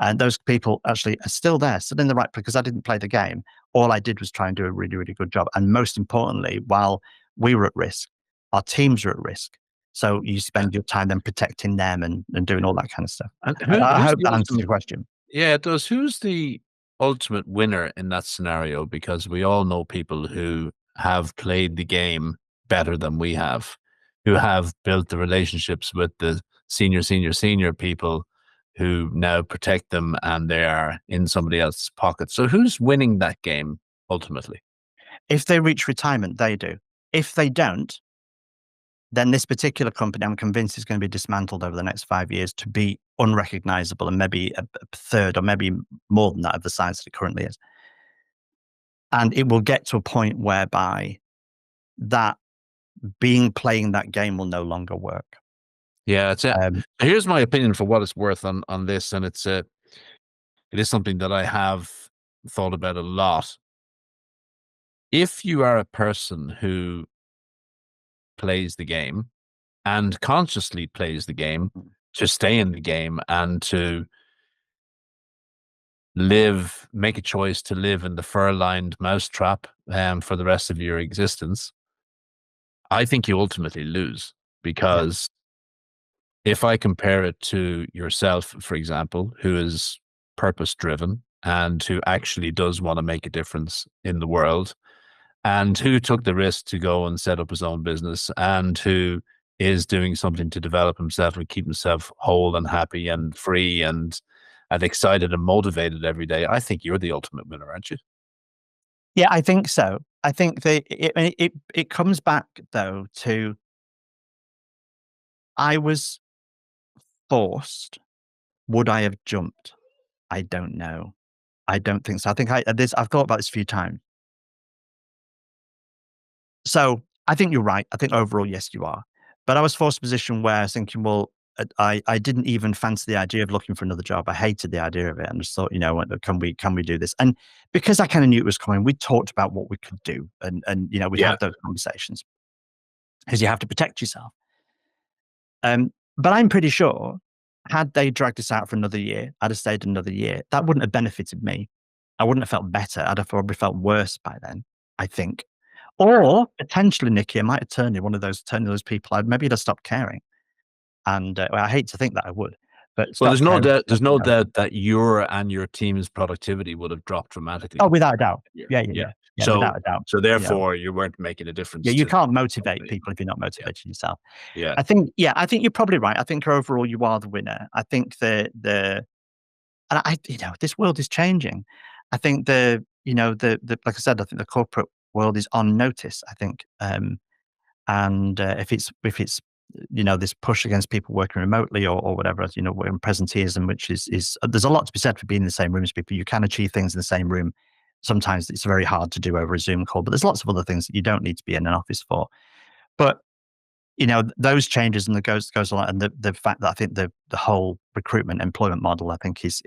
And those people actually are still there, still in the right place, because I didn't play the game. All I did was try and do a really, really good job. And most importantly, while we were at risk, our teams were at risk. So you Yeah. spend your time then protecting them and doing all that kind of stuff. And I who's hope the that answers ultimate? your question. Yeah, it does. Who's the ultimate winner in that scenario? Because we all know people who have played the game better than we have, who have built the relationships with the senior people who now protect them, and they are in somebody else's pocket. So who's winning that game ultimately? If they reach retirement, they do. If they don't, then this particular company, I'm convinced, is going to be dismantled over the next 5 years to be unrecognizable, and maybe a third or maybe more than that of the size that it currently is. And it will get to a point whereby that playing that game will no longer work. Yeah, it's it. Um, Here's my opinion for what it's worth on this, and it is something that I have thought about a lot. If you are a person who plays the game and consciously plays the game to stay in the game and to make a choice to live in the fur-lined mousetrap for the rest of your existence, I think you ultimately lose. yeah, Because if I compare it to yourself, for example, who is purpose driven and who actually does want to make a difference in the world, and who took the risk to go and set up his own business, and who is doing something to develop himself and keep himself whole and happy and free and excited and motivated every day, I think you're the ultimate winner, aren't you? yeah, I think so. I think it comes back though to, I was forced. Would I have jumped? I don't know. I don't think so. I think I've thought about this a few times. So I think you're right. I think overall, yes, you are. But I was forced to a position where I was thinking, well, I didn't even fancy the idea of looking for another job. I hated the idea of it, and just thought, can we do this? And because I kind of knew it was coming, we talked about what we could do, and we'd Yeah. have those conversations, because you have to protect yourself. But I'm pretty sure, had they dragged us out for another year, I'd have stayed another year. That wouldn't have benefited me. I wouldn't have felt better. I'd have probably felt worse by then, I think. Or potentially, Nikki, I might have turned those people. Maybe I'd have stopped caring. And well, I hate to think that I would, but Well, stop caring. there's no doubt that your and your team's productivity would have dropped Oh, dramatically. without a doubt. Yeah. Yeah, yeah, Yeah. yeah, yeah. So Without a doubt. so You know, therefore you weren't making a yeah, difference you to can't the motivate company. people if you're not Yeah. motivating yourself. Yeah. I think you're probably right. I think overall you are the winner. I think and this world is changing. I think like I said, I think the corporate world is on notice, I think. And if it's this push against people working remotely or whatever, we're in presenteeism, which is there's a lot to be said for being in the same room as people. You can achieve things in the same room. Sometimes it's very hard to do over a Zoom call, but there's lots of other things that you don't need to be in an office for. But those changes and the goes along, and the fact that I think the whole recruitment employment model, I think is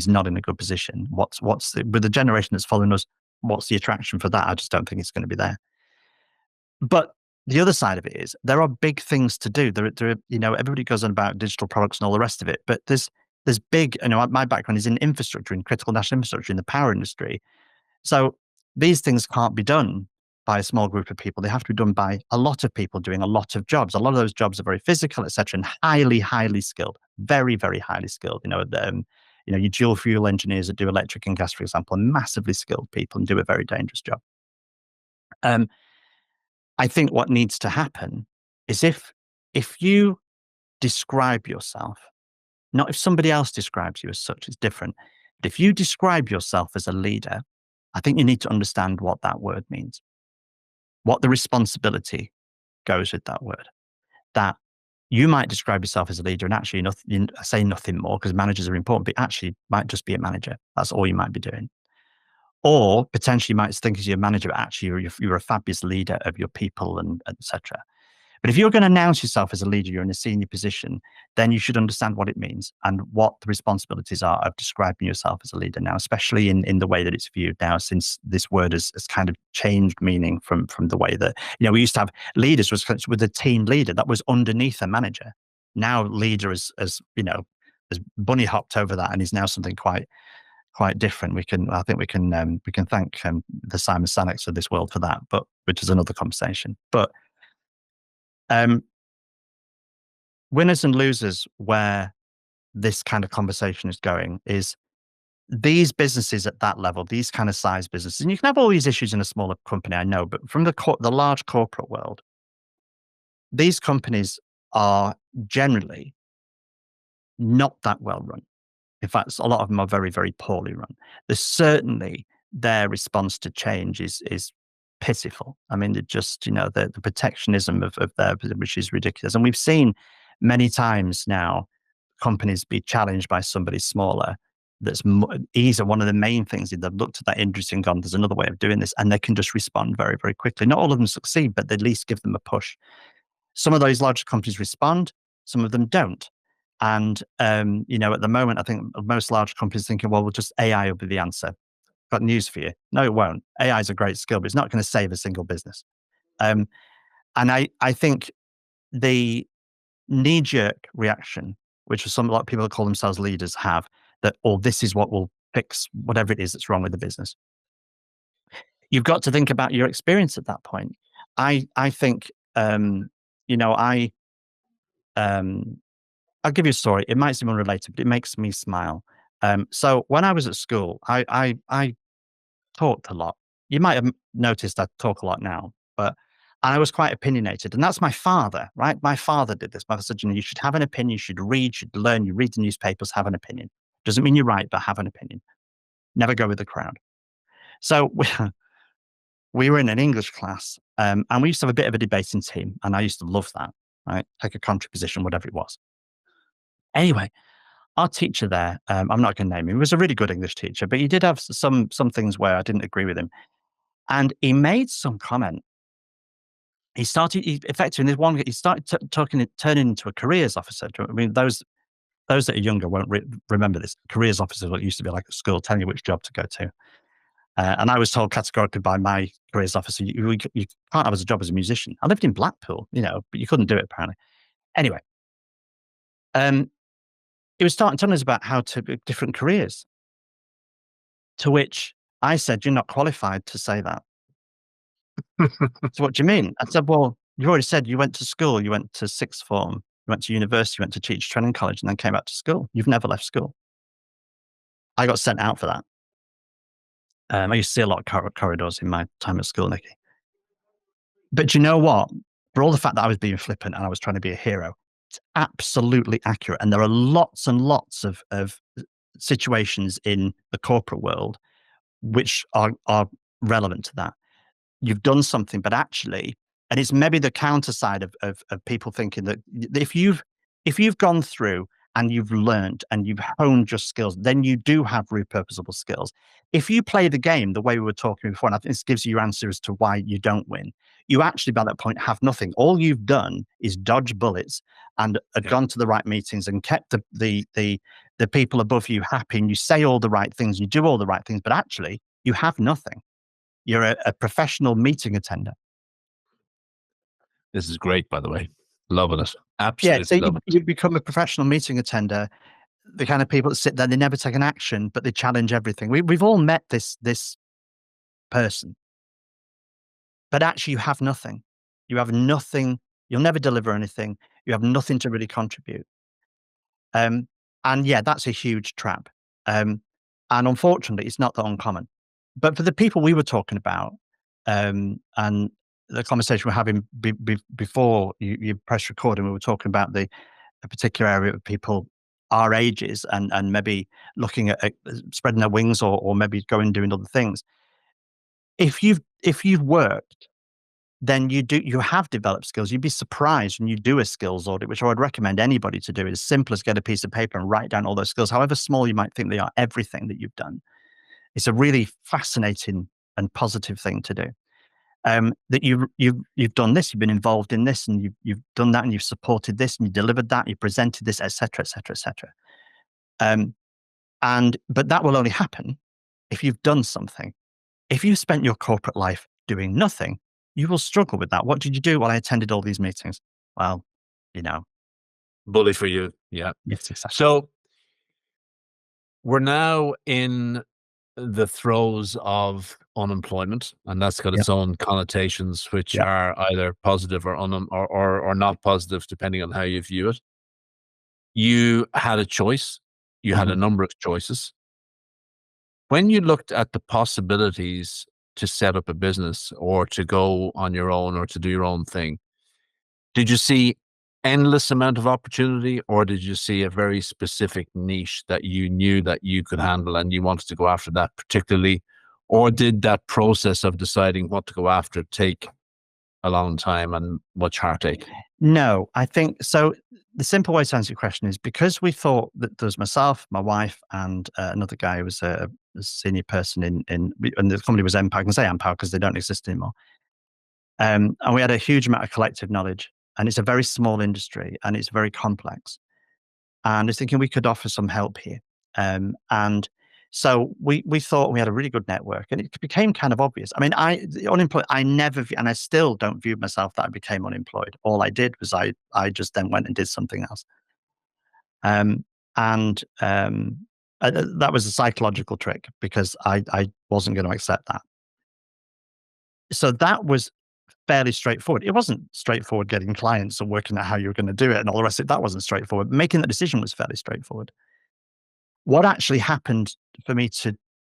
not in a good position. With the generation that's following us, what's the attraction for that? I just don't think it's going to be there. But the other side of it is there are big things to do. Everybody goes on about digital products and all the rest of it, but there's big. My background is in infrastructure, in critical national infrastructure, in the power industry. So these things can't be done by a small group of people. They have to be done by a lot of people doing a lot of jobs. A lot of those jobs are very physical, etc., and highly, highly skilled, very, very highly skilled. Your dual fuel engineers that do electric and gas, for example, are massively skilled people and do a very dangerous job. I think what needs to happen is if you describe yourself, not if somebody else describes you as such, it's different. But if you describe yourself as a leader, I think you need to understand what that word means, what the responsibility goes with that word. That you might describe yourself as a leader and actually say nothing more because managers are important, but actually might just be a manager. That's all you might be doing. Or potentially you might think as your manager, but actually you're a fabulous leader of your people and etc. But if you're going to announce yourself as a leader, you're in a senior position, then you should understand what it means and what the responsibilities are of describing yourself as a leader now, especially in the way that it's viewed now, since this word has kind of changed meaning from the way that, we used to have leaders with a team leader that was underneath a manager. Now leader has bunny hopped over that and is now something quite different. I think we can thank the Simon Sineks of this world for that, but which is another conversation. But winners and losers, where this kind of conversation is going, is these businesses at that level, these kind of size businesses, and you can have all these issues in a smaller company, I know, but from the large corporate world, these companies are generally not that well run. In fact, a lot of them are very, very poorly run. There's certainly their response to change is pitiful. I mean, the protectionism of their, which is ridiculous. And we've seen many times now companies be challenged by somebody smaller. Ease are one of the main things. They've looked at that industry and gone, there's another way of doing this, and they can just respond very, very quickly. Not all of them succeed, but they at least give them a push. Some of those larger companies respond, some of them don't. And at the moment, I think most large companies are thinking, well, just AI will be the answer. Got news for you. No, it won't. AI is a great skill, but it's not going to save a single business. And I think the knee-jerk reaction, which a lot of people that call themselves leaders have, that, this is what will fix whatever it is that's wrong with the business. You've got to think about your experience at that point. I think, I'll give you a story. It might seem unrelated, but it makes me smile. So when I was at school, I talked a lot. You might have noticed I talk a lot now, and I was quite opinionated. And that's my father, right? My father did this. My father said, you should have an opinion, you should read, you should learn, you read the newspapers, have an opinion. Doesn't mean you're right, but have an opinion. Never go with the crowd. So we were in an English class, and we used to have a bit of a debating team, and I used to love that, right? Take a contrary position, whatever it was. Anyway, our teacher there, I'm not going to name him, he was a really good English teacher, but he did have some things where I didn't agree with him. And he made some comment. He started turning into a careers officer. I mean, those that are younger won't remember this. Careers officer, what used to be like at school, telling you which job to go to. And I was told categorically by my careers officer, you can't have a job as a musician. I lived in Blackpool, but you couldn't do it apparently. Anyway, he was telling us about how to different careers. To which I said, "You're not qualified to say that." So what do you mean? I said, "Well, you already said you went to school. You went to sixth form. You went to university. You went to teacher training college, and then came back to school. You've never left school." I got sent out for that. I used to see a lot of corridors in my time at school, Nicky. But you know what? For all the fact that I was being flippant and I was trying to be a hero, it's absolutely accurate. And there are lots and lots of situations in the corporate world which are relevant to that. You've done something, but actually, and it's maybe the counter side of people thinking that if you've gone through and you've learned and you've honed your skills, then you do have repurposable skills. If you play the game the way we were talking before, and I think this gives you your answer as to why you don't win, you actually by that point have nothing. All you've done is dodge bullets and Yeah. gone to the right meetings and kept the people above you happy, and you say all the right things, you do all the right things, but actually you have nothing. You're a professional meeting attender. This is great, by the way. Loving it. Yeah, so Absolutely you, loving it. you become a professional meeting attender, the kind of people that sit there, they never take an action, but they challenge everything. We've all met this person, but actually you have nothing. You have nothing. You'll never deliver anything. You have nothing to really contribute. Um, and yeah, that's a huge trap. Um, and unfortunately, it's not that uncommon. But for the people we were talking about, and the conversation we're having before you press record, and we were talking about a particular area of people our ages and maybe looking at spreading their wings or maybe going and doing other things. If you've worked, then you have developed skills. You'd be surprised when you do a skills audit, which I would recommend anybody to do. As simple as get a piece of paper and write down all those skills, however small you might think they are, everything that you've done. It's a really fascinating and positive thing to do. That you've done this, you've been involved in this, and you've done that, and you've supported this, and you delivered that, you presented this, etc., etc., etc. But that will only happen if you've done something. If you spent your corporate life doing nothing, you will struggle with that. What did you do? Well, I attended all these meetings. Well, you know, Bully for you. Yeah. yes, exactly. So we're now in the throes of unemployment, and that's got Yeah, its own connotations, which yeah, are either positive or not positive, depending on how you view it. You had a choice. You had a mhm. number of choices. When you looked at the possibilities to set up a business or to go on your own or to do your own thing, did you see endless amount of opportunity, or did you see a very specific niche that you knew that you could handle and you wanted to go after that particularly? Or did that process of deciding what to go after take a long time and much heartache? No, I think so. The simple way to answer your question is because we thought that there was myself, my wife, and another guy who was a senior person and the company was Empower. I can say Empower because they don't exist anymore. And we had a huge amount of collective knowledge, and it's a very small industry and it's very complex. And I was thinking we could offer some help here. And so we thought we had a really good network, and it became kind of obvious. I mean, unemployed. I never, and I still don't view myself that I became unemployed. All I did was I just then went and did something else. Um, and that was a psychological trick because I wasn't going to accept that. So that was fairly straightforward. It wasn't straightforward getting clients or working out how you were going to do it and all the rest of it. That wasn't straightforward. Making that decision was fairly straightforward. What actually happened for me to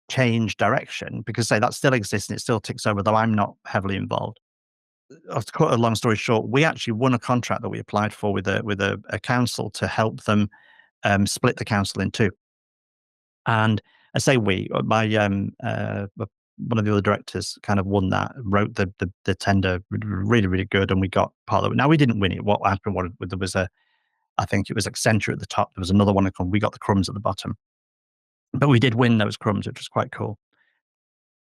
change direction, because say that still exists and it still ticks over, though I'm not heavily involved. To cut a long story short, we actually won a contract that we applied for with a council to help them split the council in two. And I say we, one of the other directors kind of won that, wrote the tender really, really good, and we got part of it. Now we didn't win it. What happened was there was I think it was Accenture at the top. There was another one, we got the crumbs at the bottom. But we did win those crumbs, which was quite cool.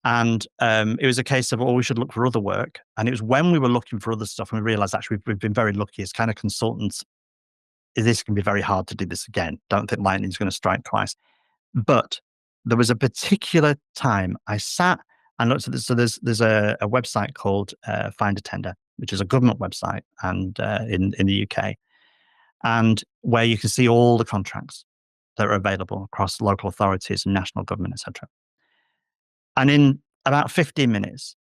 And it was a case of, oh, we should look for other work. And it was when we were looking for other stuff and we realized actually we've been very lucky as kind of consultants. This can be very hard to do this again. Don't think lightning's going to strike twice. But there was a particular time I sat and looked at this. So there's a website called Find a Tender, which is a government website and in the UK, and where you can see all the contracts that are available across local authorities and national government, etc. And in about 15 minutes,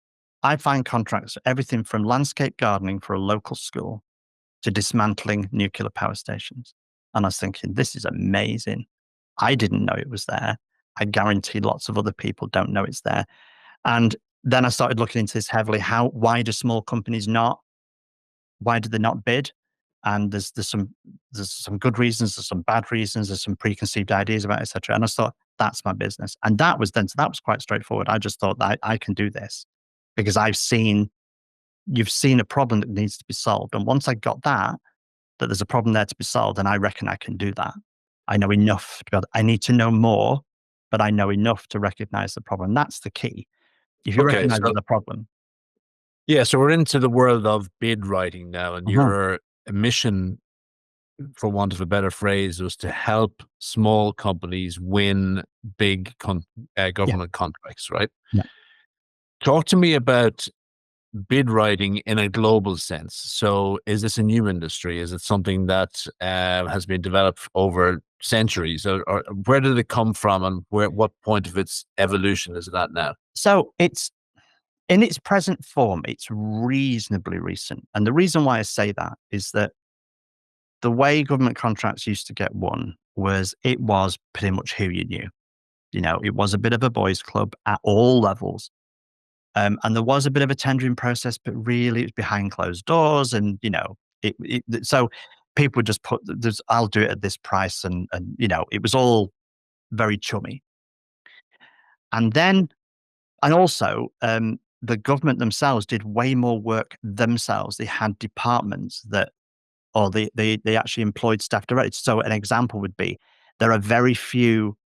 I find contracts, everything from landscape gardening for a local school to dismantling nuclear power stations. And I was thinking, this is amazing. I didn't know it was there. I guarantee lots of other people don't know it's there. And then I started looking into this heavily. Why do small companies not? Why do they not bid? And there's some good reasons, there's some bad reasons, there's some preconceived ideas about it, etc. And I thought That's my business. And that was then, so that was quite straightforward. I just thought that I can do this because you've seen a problem that needs to be solved. And once I got that there's a problem there to be solved, and I reckon I can do that. I know enough to be able, I need to know more, but I know enough to recognize the problem. That's the key. If you Okay, recognize so the problem. yeah, so we're into the world of bid writing now, and Mhm. your mission, for want of a better phrase, was to help small companies win big Yeah. government contracts, right? Yeah. Talk to me about bid writing in a global sense. So, is this a new industry? Is it something that has been developed over centuries, or where did it come from, and what point of its evolution is it at now? So it's in its present form, it's reasonably recent. And the reason why I say that is that the way government contracts used to get won was it was pretty much who you knew. It was a bit of a boys' club at all levels. And there was a bit of a tendering process, but really it was behind closed doors. And, so people would just I'll do it at this price. And it was all very chummy. And then, and also, the government themselves did way more work themselves. They had departments or they actually employed staff directly. So an example would be there are very few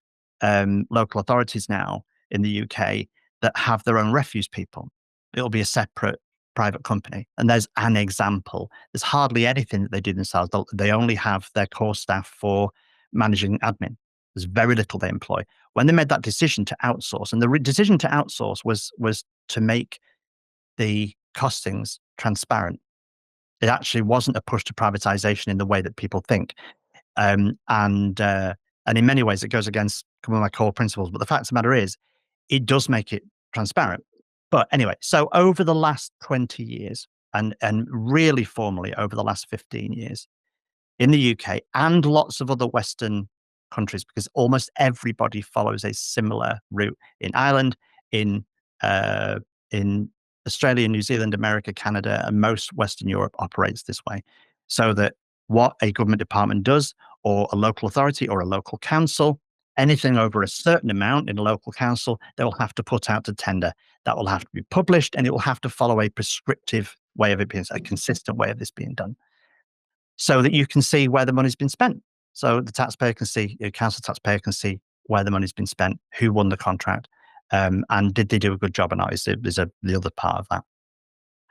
local authorities now in the UK that have their own refuse people. It'll be a separate private company. And there's an example. There's hardly anything that they do themselves. They only have their core staff for managing admin. There's very little they employ. When they made that decision to outsource, and the decision to outsource was to make the costings transparent. It actually wasn't a push to privatization in the way that people think. Um, and uh, and in many ways, it goes against some of my core principles. But the fact of the matter is, it does make it transparent. But anyway, so over the last 20 years, and really formally over the last 15 years, in the UK and lots of other Western countries, because almost everybody follows a similar route in Ireland, in uh, in Australia, New Zealand, America, Canada, and most Western Europe operates this way. So that what a government department does, or a local authority, or a local council, anything over a certain amount in a local council, they will have to put out to tender. That will have to be published, and it will have to follow a prescriptive way of it being, a consistent way of this being done, so that you can see where the money's been spent. So the taxpayer can see, council taxpayer can see where the money's been spent, who won the contract, and did they do a good job or not? Is the other part of that.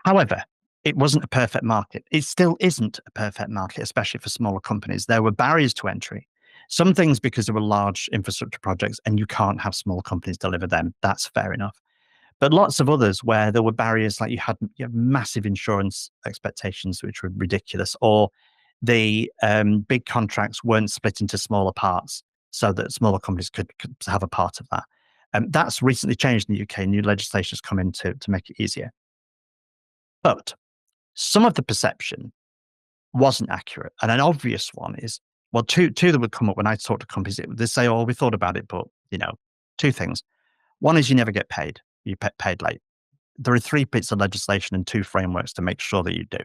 However, it wasn't a perfect market. It still isn't a perfect market, especially for smaller companies. There were barriers to entry. Some things because there were large infrastructure projects and you can't have small companies deliver them. That's fair enough. But lots of others where there were barriers, like you had massive insurance expectations, which were ridiculous, or the big contracts weren't split into smaller parts so that smaller companies could have a part of that. That's recently changed in the UK. New legislation has come in to make it easier. But some of the perception wasn't accurate. And an obvious one is, well, two that would come up when I talk to companies. They say, oh, we thought about it, but, two things. One is you never get paid. You get paid late. There are three bits of legislation and two frameworks to make sure that you do.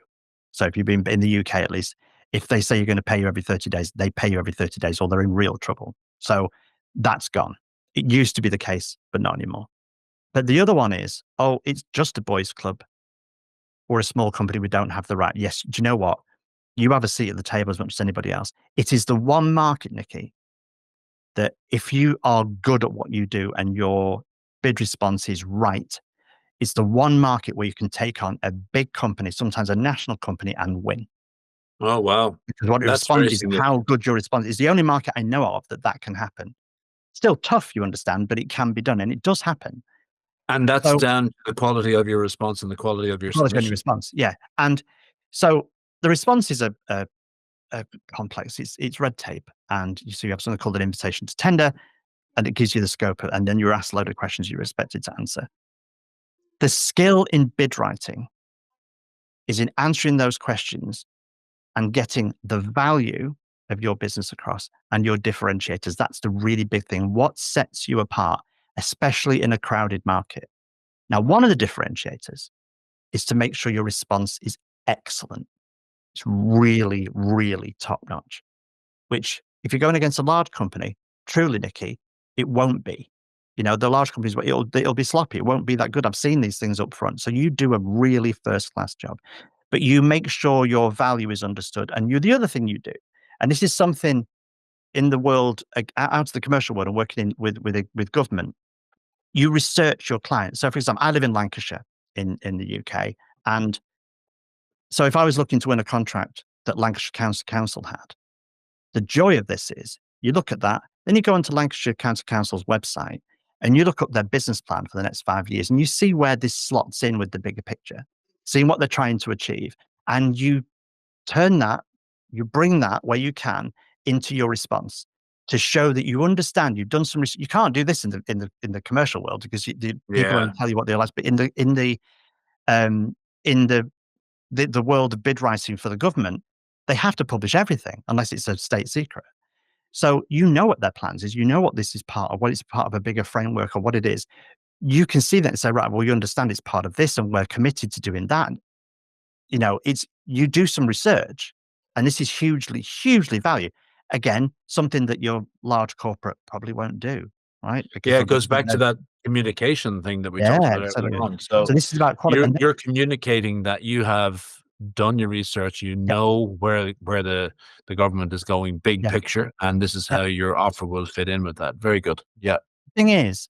So if you've been in the UK, at least, if they say you're going to pay you every 30 days, they pay you every 30 days or they're in real trouble. So that's gone. It used to be the case, but not anymore. But the other one is, oh, it's just a boys' club. We're a small company. We don't have the right. Yes. Do you know what? You have a seat at the table as much as anybody else. It is the one market, Nikki, that if you are good at what you do and your bid response is right, it's the one market where you can take on a big company, sometimes a national company, and win. Oh, wow. Because what it That's very responds is how significant. good your response is. The only market I know of that can happen. Still tough, you understand, but it can be done, and it does happen. And that's So down to the quality of your response and the quality of your quality on your submission. response, yeah. And so the response is a complex. It's red tape, and you have something called an invitation to tender, and it gives you the scope, and then you're asked a load of questions you're expected to answer. The skill in bid writing is in answering those questions and getting the value of your business across and your differentiators. That's the really big thing. What sets you apart, especially in a crowded market? Now, one of the differentiators is to make sure your response is excellent. It's really, really top notch, which if you're going against a large company, truly, Nikki, it won't be. The large companies, it'll be sloppy. It won't be that good. I've seen these things up front. So you do a really first class job, but you make sure your value is understood. And the other thing you do, and this is something in the world, out of the commercial world and working with government, you research your clients. So for example, I live in Lancashire in the UK. And so if I was looking to win a contract that Lancashire County Council had, the joy of this is you look at that, then you go onto Lancashire County Council's website and you look up their business plan for the next 5 years and you see where this slots in with the bigger picture, seeing what they're trying to achieve. And you bring that where you can into your response to show that you understand. You've done some research. You can't do this in the commercial world because people only tell you what they like. But in the world of bid writing for the government, they have to publish everything unless it's a state secret. So you know what their plans is. You know what this is part of, what it's part of a bigger framework or what it is. You can see that and say, right, well, you understand it's part of this and we're committed to doing that. You do some research, and this is hugely, hugely valued. Again, something that your large corporate probably won't do, right? Because It goes back to that communication thing that we talked about earlier on. So this is about quality. You're communicating that you have done your research, you know where the government is going, big picture, and this is how your offer will fit in with that. Very good. Yeah. Thing is,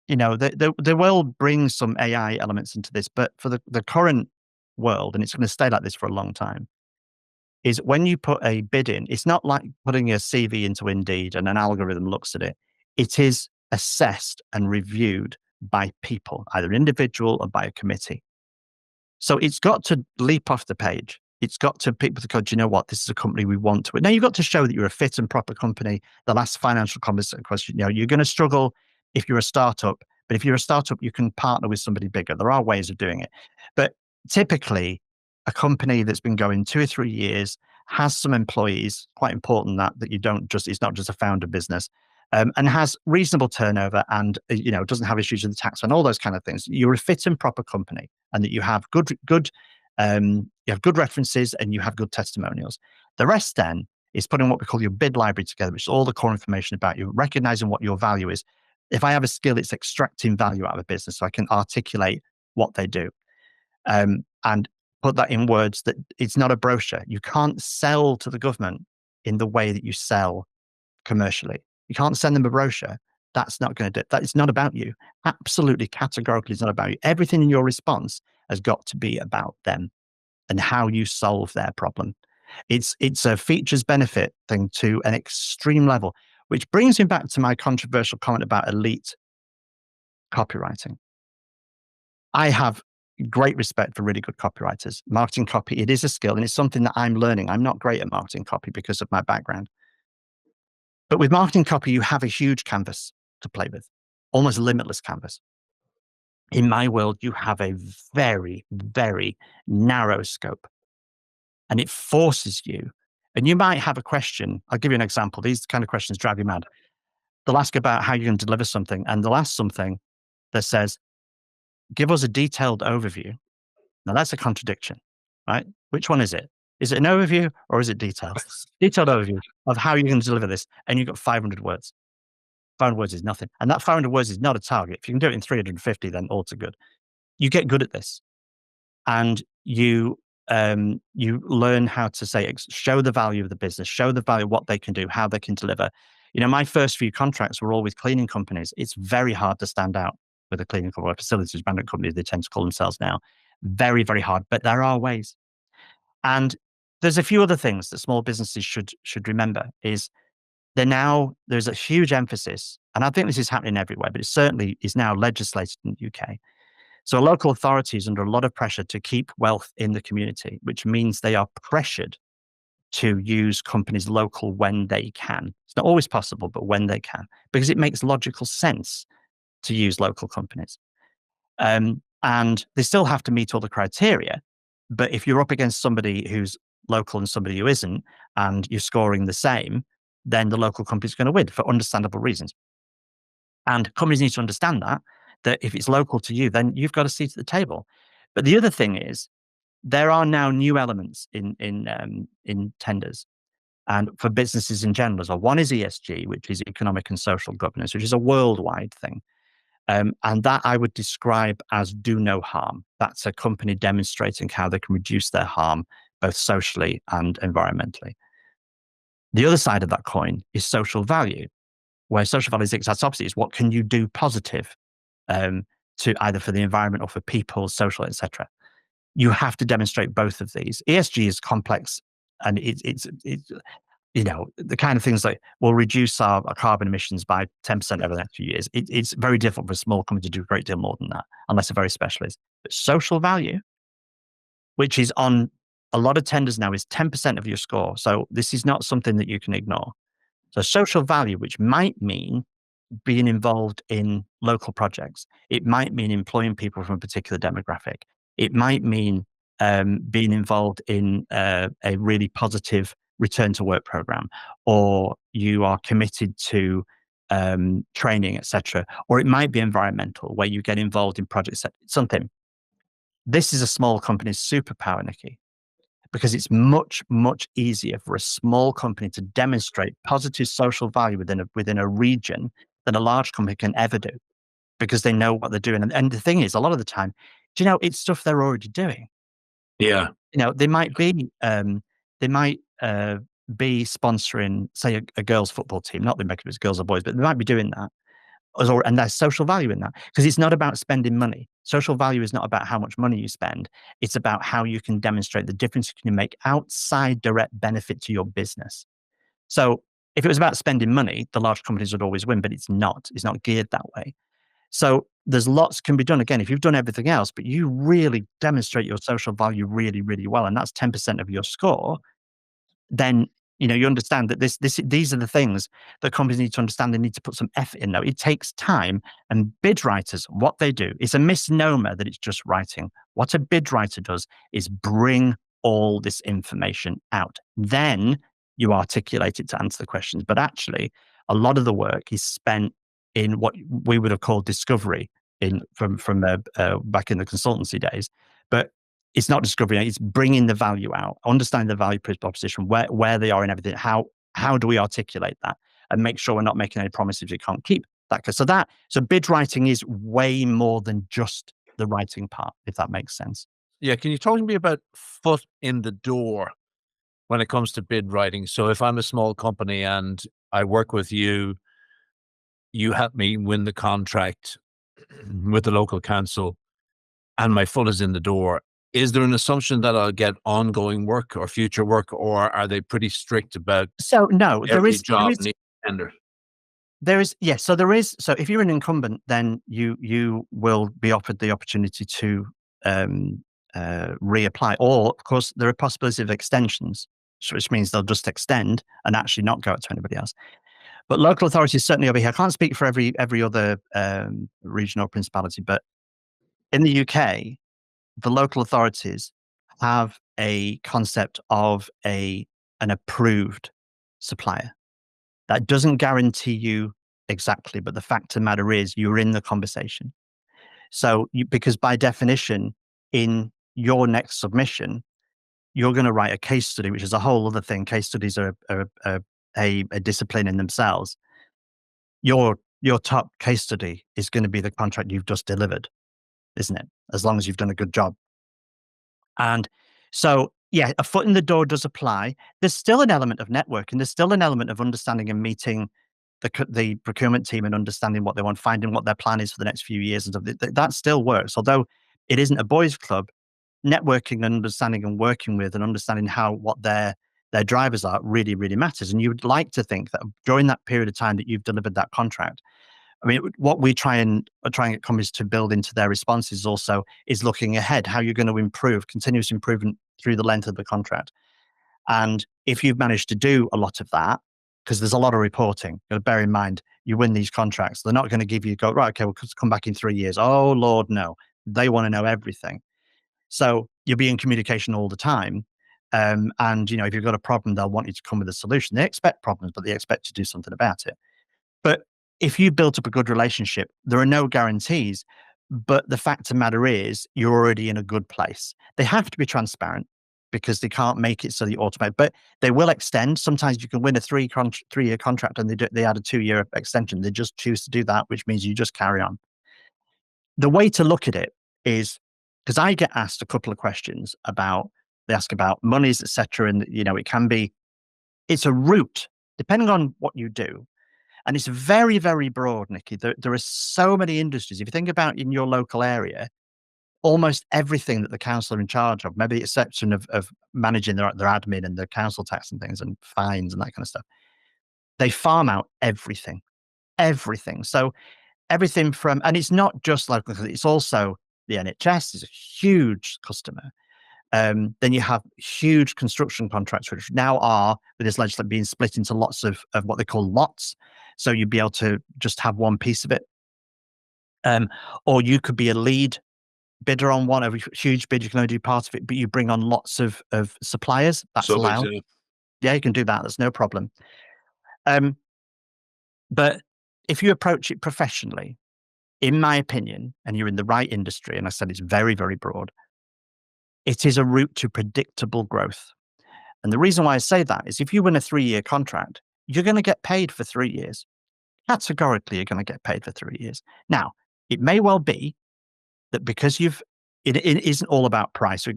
the world brings some AI elements into this, but for the current world, and it's going to stay like this for a long time, is when you put a bid in, it's not like putting a CV into Indeed and an algorithm looks at it. It is assessed and reviewed by people, either individual or by a committee. So it's got to leap off the page. It's got to people to go, do you know what? This is a company we want to. Now you've got to show that you're a fit and proper company. The last financial question, you're going to struggle if you're a startup, but if you're a startup, you can partner with somebody bigger. There are ways of doing it. But typically, a company that's been going 2 or 3 years has some employees, quite important that you don't just, it's not just a founder business, and has reasonable turnover and, doesn't have issues with the tax and all those kind of things. You're a fit and proper company and that you have good references and you have good testimonials. The rest then is putting what we call your bid library together, which is all the core information about you, recognizing what your value is. If I have a skill, it's extracting value out of a business so I can articulate what they do. And put that in words that it's not a brochure. You can't sell to the government in the way that you sell commercially. You can't send them a brochure. That's not going to do it. That is not about you. Absolutely, categorically, it's not about you. Everything in your response has got to be about them and how you solve their problem. It's a features benefit thing to an extreme level, which brings me back to my controversial comment about elite copywriting. I have great respect for really good copywriters. Marketing copy, it is a skill and it's something that I'm learning. I'm not great at marketing copy because of my background. But with marketing copy, you have a huge canvas to play with, almost limitless canvas. In my world, you have a very, very narrow scope and it forces you. And you might have a question. I'll give you an example. These kind of questions drive you mad. They'll ask about how you're going to deliver something and they'll ask something that says, give us a detailed overview. Now that's a contradiction, right? Which one is it? Is it an overview or is it detailed? Detailed overview of how you're going to deliver this. And you've got 500 words. 500 words is nothing. And that 500 words is not a target. If you can do it in 350, then all too good. You get good at this. And you learn how to show the value of the business, show the value of what they can do, how they can deliver. My first few contracts were all with cleaning companies. It's very hard to stand out with a cleaning company or facilities management company, they tend to call themselves now. Very, very hard, but there are ways. And there's a few other things that small businesses should remember is there's a huge emphasis, and I think this is happening everywhere, but it certainly is now legislated in the UK. So local authorities are under a lot of pressure to keep wealth in the community, which means they are pressured to use companies local when they can. It's not always possible, but when they can, because it makes logical sense to use local companies. And they still have to meet all the criteria. But if you're up against somebody who's local and somebody who isn't, and you're scoring the same, then the local company is going to win for understandable reasons. And companies need to understand that if it's local to you, then you've got a seat at the table. But the other thing is, there are now new elements in tenders. and for businesses in general as well. One is ESG, which is economic and social governance, which is a worldwide thing. And that I would describe as do no harm. That's a company demonstrating how they can reduce their harm, both socially and environmentally. The other side of that coin is social value, where social value is the exact opposite. Is what can you do positive to either for the environment or for people, social, etc. You have to demonstrate both of these. ESG is complex, and it's the kind of things like we'll reduce our carbon emissions by 10% over the next few years. It's very difficult for a small company to do a great deal more than that, unless they're very specialist. But social value, which is on a lot of tenders now, is 10% of your score. So this is not something that you can ignore. So social value, which might mean being involved in local projects. It might mean employing people from a particular demographic. It might mean being involved in a really positive return to work program, or you are committed to training, etc. Or it might be environmental, where you get involved in projects. Something. This is a small company's superpower, Nikki, because it's much, much easier for a small company to demonstrate positive social value within a region than a large company can ever do, because they know what they're doing. And the thing is, a lot of the time, it's stuff they're already doing. Yeah. They might be sponsoring, say, a girls' football team. Not that they make it as girls or boys, but they might be doing that. And there's social value in that, because it's not about spending money. Social value is not about how much money you spend. It's about how you can demonstrate the difference you can make outside direct benefit to your business. So if it was about spending money, the large companies would always win, but it's not. It's not geared that way. So there's lots can be done. Again, if you've done everything else, but you really demonstrate your social value really, really well, and that's 10% of your score, then you understand that these are the things that companies need to understand. They need to put some effort in. Though it takes time, and bid writers, what they do, it's a misnomer that it's just writing. What a bid writer does is bring all this information out. Then you articulate it to answer the questions. But actually, a lot of the work is spent in what we would have called discovery from back in the consultancy days. But it's not discovery, it's bringing the value out, understanding the value proposition, where they are in everything. How do we articulate that and make sure we're not making any promises we can't keep? So bid writing is way more than just the writing part, if that makes sense. Yeah. Can you talk to me about foot in the door when it comes to bid writing? So if I'm a small company and I work with you, you help me win the contract with the local council, and my foot is in the door. Is there an assumption that I'll get ongoing work or future work, or are they pretty strict about So no, every job needs tender? there is yes. So there is. So if you're an incumbent, then you will be offered the opportunity to reapply, or of course there are possibilities of extensions, which means they'll just extend and actually not go out to anybody else. But local authorities certainly over here. I can't speak for every other region or principality, but in the UK, the local authorities have a concept of an approved supplier. That doesn't guarantee you exactly, but the fact of the matter is you're in the conversation. So because by definition, in your next submission, you're going to write a case study, which is a whole other thing. Case studies are a discipline in themselves. Your top case study is going to be the contract you've just delivered, isn't it? As long as you've done a good job. And so, yeah, a foot in the door does apply. There's still an element of networking. There's still an element of understanding and meeting the procurement team and understanding what they want, finding what their plan is for the next few years and stuff. That still works. Although it isn't a boys' club, networking and understanding and working with and understanding what their drivers are really, really matters. And you would like to think that during that period of time that you've delivered that contract, I mean, what we try and get companies to build into their responses also is looking ahead, how you're going to improve, continuous improvement through the length of the contract. And if you've managed to do a lot of that, because there's a lot of reporting, you got to bear in mind, you win these contracts, they're not going to right, okay, we'll come back in 3 years. Oh, Lord, no. They want to know everything. So you'll be in communication all the time. And, if you've got a problem, they'll want you to come with a solution. They expect problems, but they expect to do something about it. But if you built up a good relationship, there are no guarantees. But the fact of the matter is, you're already in a good place. They have to be transparent. because they can't make it so that you automate. But they will extend. Sometimes you can win a 3-year contract and they add a 2-year extension. They just choose to do that, which means you just carry on. The way to look at it is, because I get asked a couple of questions about, they ask about monies, etc. And, it's a route, depending on what you do. And it's very, very broad, Nikki. There are so many industries. If you think about in your local area, almost everything that the council are in charge of, maybe the exception of managing their admin and their council tax and things and fines and that kind of stuff, they farm out everything, everything. So everything from, and it's not just local, it's also the NHS is a huge customer. Then you have huge construction contracts, which now are, with this legislation, being split into lots of what they call lots. So you'd be able to just have one piece of it. Or you could be a lead bidder on one, a huge bid, you can only do part of it, but you bring on lots of suppliers. That's allowed. Yeah, you can do that. That's no problem. But if you approach it professionally, in my opinion, and you're in the right industry, and I said it's very, very broad, it is a route to predictable growth. And the reason why I say that is if you win a 3-year contract, you're going to get paid for 3 years. Categorically, you're going to get paid for 3 years. Now, it may well be that because it isn't all about price. We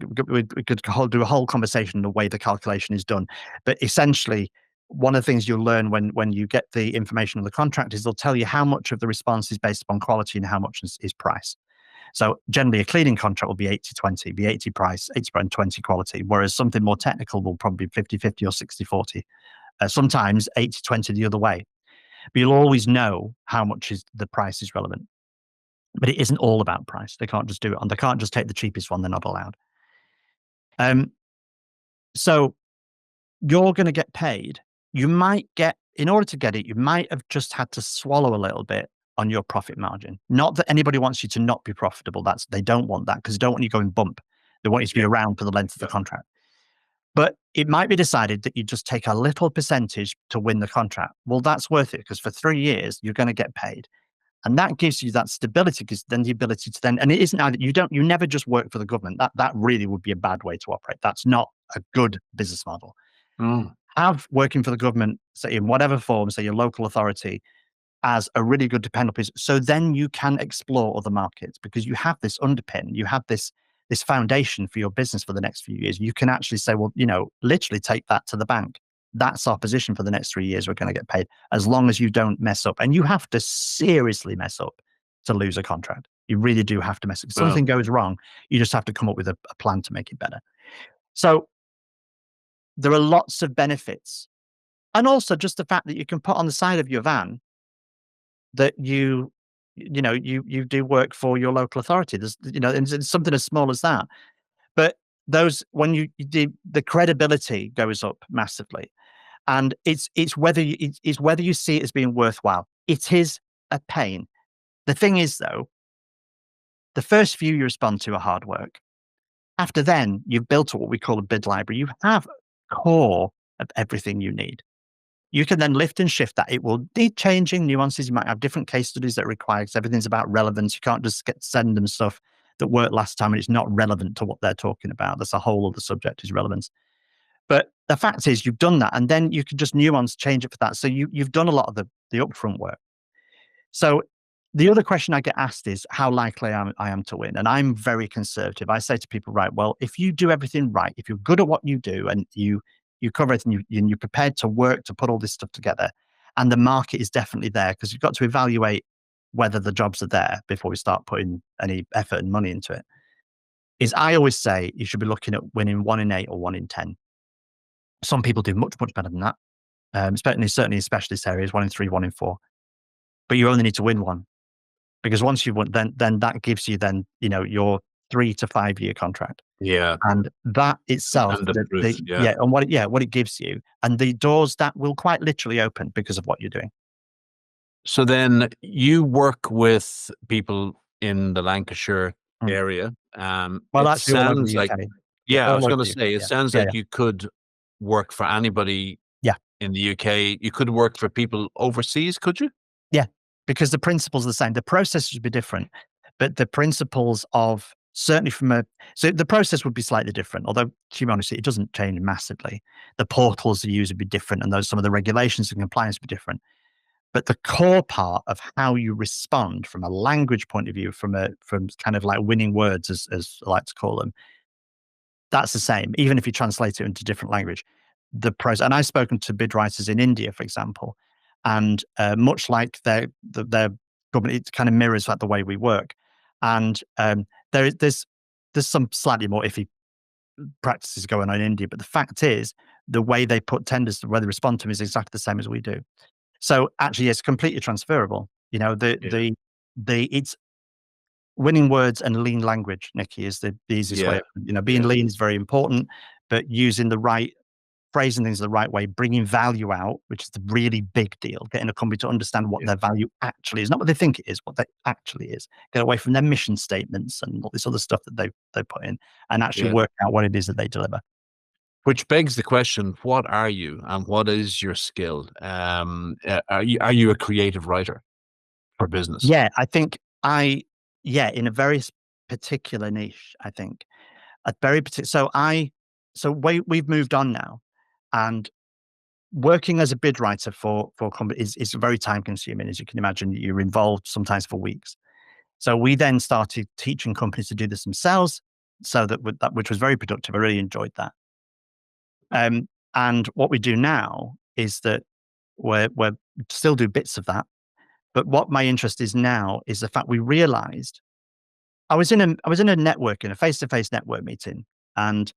could do a whole conversation on the way the calculation is done. But essentially, one of the things you'll learn when you get the information on the contract is they'll tell you how much of the response is based upon quality and how much is price. So generally, a cleaning contract will be 80-20, be 80 price, 80-20 quality, whereas something more technical will probably be 50-50 or 60-40. Sometimes 80-20 the other way. But you'll always know how much the price is relevant. But it isn't all about price. They can't just do it they can't just take the cheapest one. They're not allowed. So you're going to get paid. You might get, in order to get it, you might have just had to swallow a little bit on your profit margin. Not that anybody wants you to not be profitable. They don't want that, because they don't want you going bump. They want you to be around for the length of the contract. But it might be decided that you just take a little percentage to win the contract. Well, that's worth it, because for 3 years, you're going to get paid. And that gives you that stability, because then the ability to and it isn't either, you never just work for the government. That really would be a bad way to operate. That's not a good business model. Have working for the government, say in whatever form, say your local authority, as a really good dependable piece. So then you can explore other markets, because you have this underpin, you have this foundation for your business for the next few years. You can actually say, well, literally take that to the bank. That's our position for the next 3 years. We're going to get paid, as long as you don't mess up. And you have to seriously mess up to lose a contract. You really do have to mess up. If something goes wrong, you just have to come up with a plan to make it better. So there are lots of benefits. And also just the fact that you can put on the side of your van that you do work for your local authority. There's, and it's something as small as that. But when the credibility goes up massively. And it's whether you see it as being worthwhile. It is a pain. The thing is, though, the first few you respond to are hard work. After then, you've built what we call a bid library. You have a core of everything you need. You can then lift and shift that. It will need changing nuances. You might have different case studies that require, because everything's about relevance. You can't just send them stuff that worked last time and it's not relevant to what they're talking about. That's a whole other subject, is relevance. But the fact is, you've done that, and then you can just nuance, change it for that. So you've done a lot of the upfront work. So the other question I get asked is how likely I am to win. And I'm very conservative. I say to people, right, well, if you do everything right, if you're good at what you do and you cover it and you're prepared to work to put all this stuff together, and the market is definitely there, because you've got to evaluate whether the jobs are there before we start putting any effort and money into it, is I always say you should be looking at winning 1 in 8 or 1 in 10. Some people do much, much better than that. Certainly in specialist areas, 1 in 3, 1 in 4. But you only need to win one, because once you win, then that gives you your 3 to 5 year contract. Yeah, and that itself, and what it gives you, and the doors that will quite literally open because of what you're doing. So then you work with people in the Lancashire area. Well, it actually, all over sounds the like, UK. I was going to say, it sounds like you could work for anybody. In the UK, you could work for people overseas, could you? Yeah, because the principles are the same. The process would be different, but the principles of certainly so the process would be slightly different, although to be honest, it doesn't change massively. The portals you use would be different, and some of the regulations and compliance would be different. But the core part of how you respond from a language point of view, from kind of like winning words, as I like to call them, that's the same, even if you translate it into different language. The process, and I've spoken to bid writers in India, for example, and much like their company, it kind of mirrors like the way we work. And there's some slightly more iffy practices going on in India, but the fact is, the way they put tenders, the way they respond to them, is exactly the same as we do. So actually, it's completely transferable. You know, Yeah. it's winning words and lean language, Nikki, is the easiest way. Yeah. Being Yeah. lean is very important, but using the right phrasing things the right way, bringing value out, which is the really big deal, getting a company to understand what Yeah. their value actually is, not what they think it is, what they actually is. Get away from their mission statements and all this other stuff that they put in, and actually Yeah. work out what it is that they deliver. Which begs the question: what are you, and what is your skill? Are you a creative writer for business? Yeah, I think in a very particular niche, I think. A very particular. We've moved on now, and working as a bid writer for a company is very time consuming, as you can imagine. You're involved sometimes for weeks. So we then started teaching companies to do this themselves, so which was very productive. I really enjoyed that. And what we do now is that we're still do bits of that, but what my interest is now is the fact we realized I was in a networking, a face-to-face network meeting, and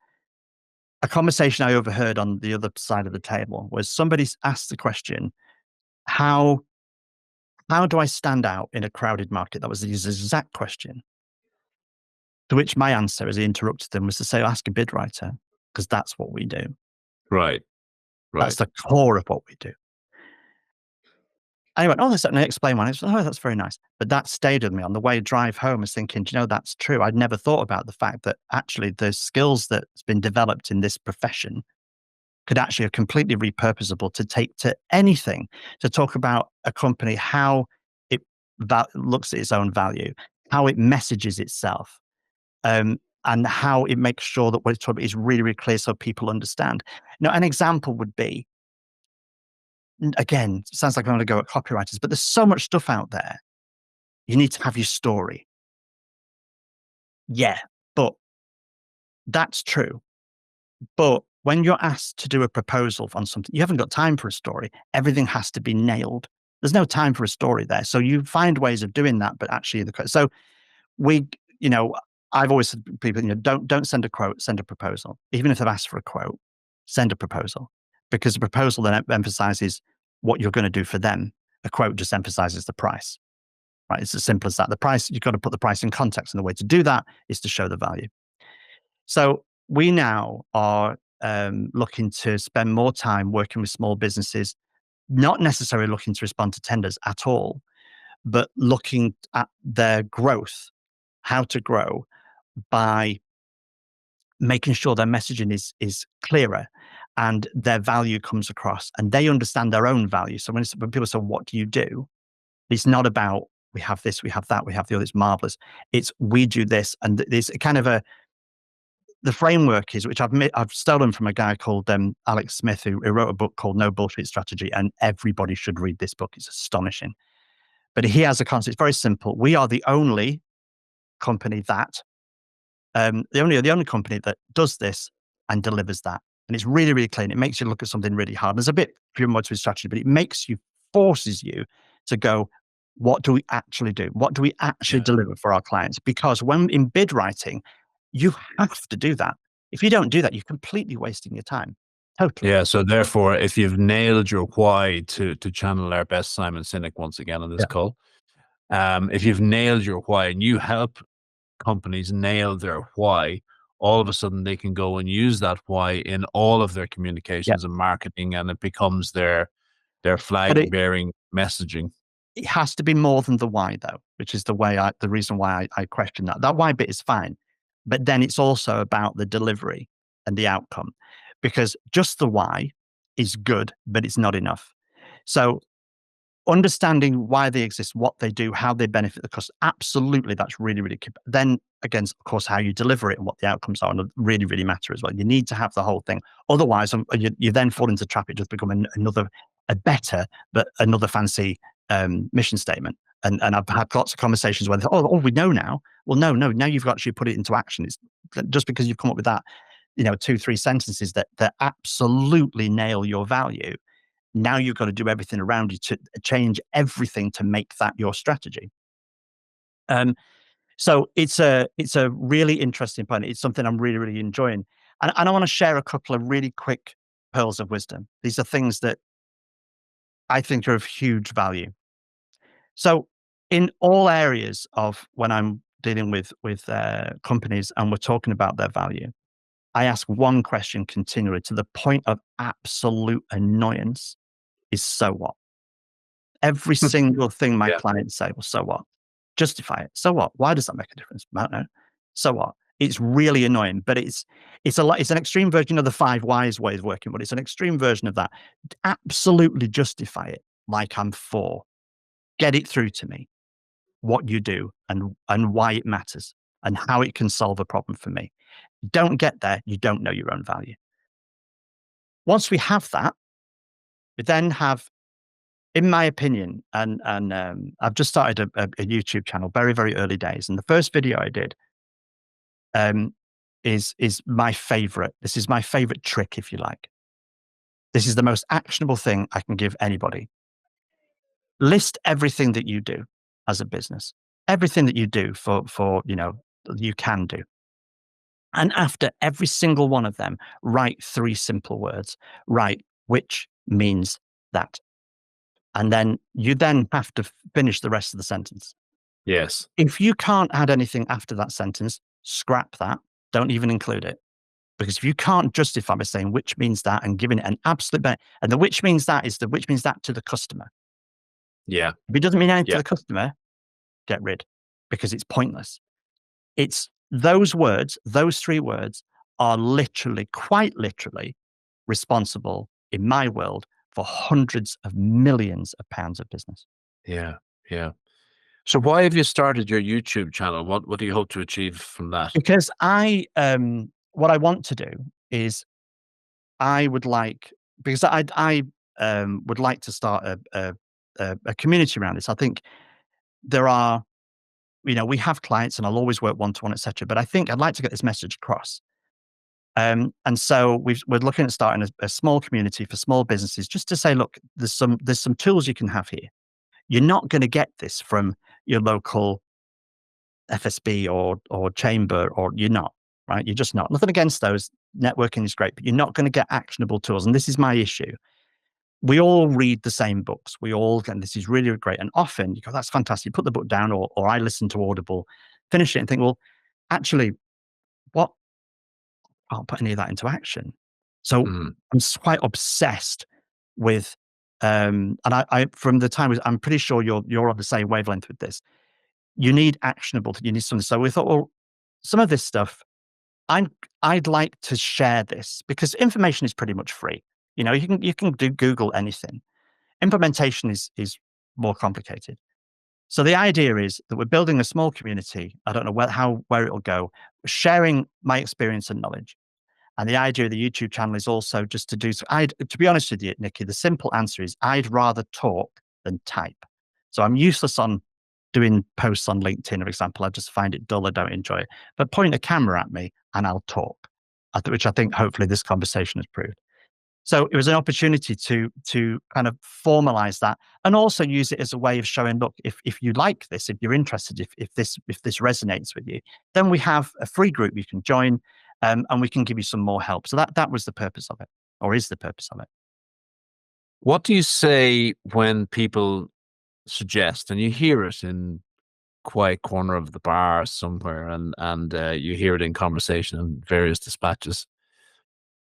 a conversation I overheard on the other side of the table was somebody asked the question, how how do I stand out in a crowded market? That was his exact question. To which my answer, as he interrupted them, was to say, ask a bid writer, because that's what we do. Right. That's Right. the core of what we do. And I went, oh, that's, and I explained one. I said, oh, that's very nice. But that stayed with me on the way drive home. I was thinking, do you know, that's true. I'd never thought about the fact that actually the skills that's been developed in this profession could actually are completely repurposable to take to anything, to talk about a company, how it looks at its own value, how it messages itself, and how it makes sure that what it's talking about is really, really clear so people understand. An example would be, again, sounds like I'm going to go at copywriters, but there's so much stuff out there. You need to have your story. Yeah, but that's true. But when you're asked to do a proposal on something, you haven't got time for a story. Everything has to be nailed. There's no time for a story there. So you find ways of doing that, but actually so we, you know, I've always said to people, don't send a quote, send a proposal. Even if they've asked for a quote, send a proposal, because the proposal then emphasizes what you're going to do for them. A quote just emphasizes the price, right? It's as simple as that. The price, you've got to put the price in context, and the way to do that is to show the value. So we now are looking to spend more time working with small businesses, not necessarily looking to respond to tenders at all, but looking at their growth, how to grow by making sure their messaging is clearer and their value comes across and they understand their own value. So when people say, what do you do? It's not about, we have this, we have that, we have the other, it's marvelous. It's, we do this. And there's kind of the framework is, which I've stolen from a guy called Alex Smith, who wrote a book called No Bullshit Strategy, and everybody should read this book. It's astonishing. But he has a concept. It's very simple. We are the only company that the only company that does this and delivers that. And it's really, really clean. It makes you look at something really hard. There's a bit more to his strategy, but forces you to go, what do we actually do? What do we actually Yeah. deliver for our clients? Because when in bid writing, you have to do that. If you don't do that, you're completely wasting your time. Totally. Yeah. So therefore, if you've nailed your why, to channel our best Simon Sinek once again on this Yeah. call, if you've nailed your why and you help companies nail their why, all of a sudden they can go and use that why in all of their Yeah. communications and marketing, and it becomes their But flag bearing messaging. it has to be more than the why, though, which is the reason why I question that. That why bit is fine, but then it's also about the delivery and the outcome, because just the why is good, but it's not enough. So understanding why they exist, what they do, how they benefit the customer. Absolutely, that's really, really key. Then again, of course, how you deliver it and what the outcomes are really, really matter as well. You need to have the whole thing. Otherwise, you then fall into the trap. It just become a better, but another fancy mission statement. And I've had lots of conversations where, we know now. Well, no, now you've actually put it into action. It's just because you've come up with that, 2-3 sentences that absolutely nail your value. Now you've got to do everything around you to change everything to make that your strategy. So it's a really interesting point. It's something I'm really, really enjoying. And I want to share a couple of really quick pearls of wisdom. These are things that I think are of huge value. So in all areas of when I'm dealing with companies and we're talking about their value, I ask one question continually to the point of absolute annoyance is, so what? Every single thing my Yeah. clients say, well, so what? Justify it. So what? Why does that make a difference? I don't know. So what? It's really annoying, but it's an extreme version of the 5 whys way of working, but it's an extreme version of that. Absolutely justify it like I'm 4. Get it through to me, what you do and why it matters and how it can solve a problem for me. Don't get there, you don't know your own value. Once we have that, we then have, in my opinion, and I've just started a YouTube channel, very, very early days. And the first video I did is my favorite. This is my favorite trick, if you like. This is the most actionable thing I can give anybody. List everything that you do as a business, everything that you do for you can do. And after every single one of them, write 3 simple words. Write which means that. And then you then have to finish the rest of the sentence. Yes. If you can't add anything after that sentence, scrap that. Don't even include it. Because if you can't justify by saying which means that and giving it an absolute and the which means that is the which means that to the customer. Yeah. If it doesn't mean anything Yeah. to the customer, get rid, because it's pointless. It's those words, those 3 words are literally, quite literally responsible in my world for hundreds of millions of pounds of business. Yeah. Yeah. So why have you started your YouTube channel? What do you hope to achieve from that? Because what I want to do is I would like, because I would like to start a community around this. I think there are, we have clients and I'll always work one-to-one, etc. But I think I'd like to get this message across. And so we're looking at starting a small community for small businesses, just to say, look, there's some tools you can have here. You're not going to get this from your local FSB or chamber, or you're not, right? You're just not. Nothing against those. Networking is great, but you're not going to get actionable tools. And this is my issue. We all read the same books. And this is really great. And often you go, that's fantastic. You put the book down, or I listen to Audible, finish it and think, well, actually, what? I can't put any of that into action. So Mm. I'm quite obsessed with, and I from the time, I'm pretty sure you're on the same wavelength with this. You need actionable, you need something. So we thought, well, some of this stuff, I'd like to share this because information is pretty much free. You can do Google anything. Implementation is more complicated. So the idea is that we're building a small community. I don't know where it'll go, sharing my experience and knowledge. And the idea of the YouTube channel is also just to do so. To be honest with you, Nikki, the simple answer is I'd rather talk than type. So I'm useless on doing posts on LinkedIn, for example. I just find it dull. I don't enjoy it. But point a camera at me and I'll talk, which I think hopefully this conversation has proved. So it was an opportunity to kind of formalize that and also use it as a way of showing, look, if you like this, if you're interested, if this resonates with you, then we have a free group you can join, and we can give you some more help. So that was the purpose of it, or is the purpose of it. What do you say when people suggest, and you hear it in quiet corner of the bar somewhere, and you hear it in conversation and various dispatches?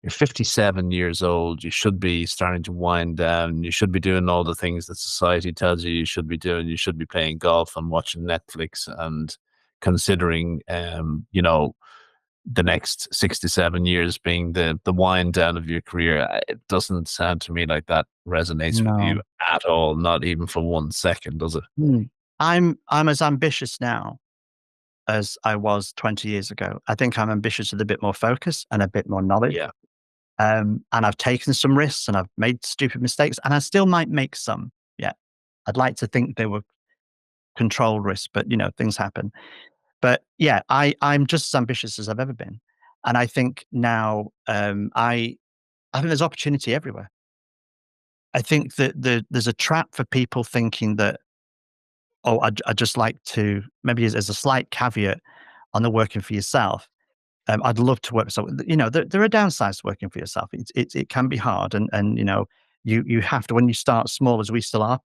You're 57 years old. You should be starting to wind down. You should be doing all the things that society tells you should be doing. You should be playing golf and watching Netflix and considering, the next 6 to 7 years being the wind down of your career. It doesn't sound to me like that resonates with you No. at all, not even for 1 second, does it? Mm. I'm as ambitious now as I was 20 years ago. I think I'm ambitious with a bit more focus and a bit more knowledge. Yeah. And I've taken some risks and I've made stupid mistakes and I still might make some. Yeah. I'd like to think they were controlled risks, but things happen. But yeah, I'm just as ambitious as I've ever been. And I think now I think there's opportunity everywhere. I think that there's a trap for people thinking that, oh, I'd just like to, maybe as a slight caveat on the working for yourself. I'd love to work. So, there are downsides to working for yourself. It can be hard. And you have to, when you start small as we still are,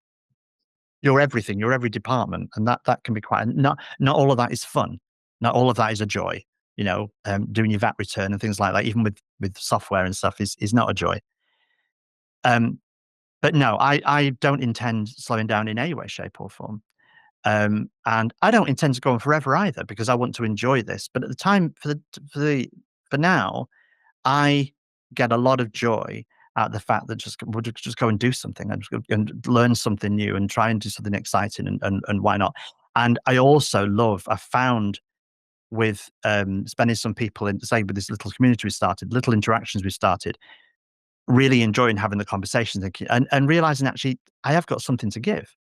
you're everything, you're every department. And that can be quite, not all of that is fun. Not all of that is a joy. Doing your VAT return and things like that, even with software and stuff is not a joy. Um, but no, I don't intend slowing down in any way, shape, or form. And I don't intend to go on forever either because I want to enjoy this. But at the time, for now, I get a lot of joy out of the fact that we'll just go and do something and, and learn something new and try and do something exciting and why not? And I also love. I found with spending some people in, say, with this little community we started, little interactions we started, really enjoying having the conversations and realizing actually I have got something to give.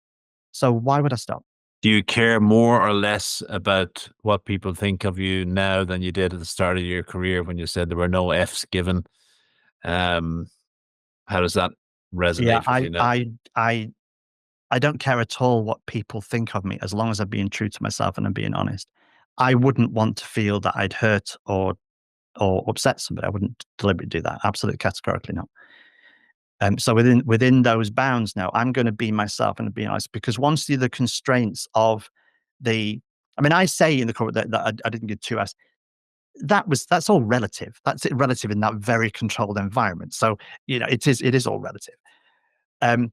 So why would I stop? Do you care more or less about what people think of you now than you did at the start of your career when you said there were no F's given? Um, how does that Yeah, resonate with you now? I don't care at all what people think of me as long as I'm being true to myself and I'm being honest. I wouldn't want to feel that I'd hurt or upset somebody. I wouldn't deliberately do that. Absolutely, categorically not. So within those bounds now, I'm going to be myself and be honest because once the constraints of the, I mean, I say in the comment that I didn't get too asked. That's all relative. That's it relative in that very controlled environment. So it is all relative. Um,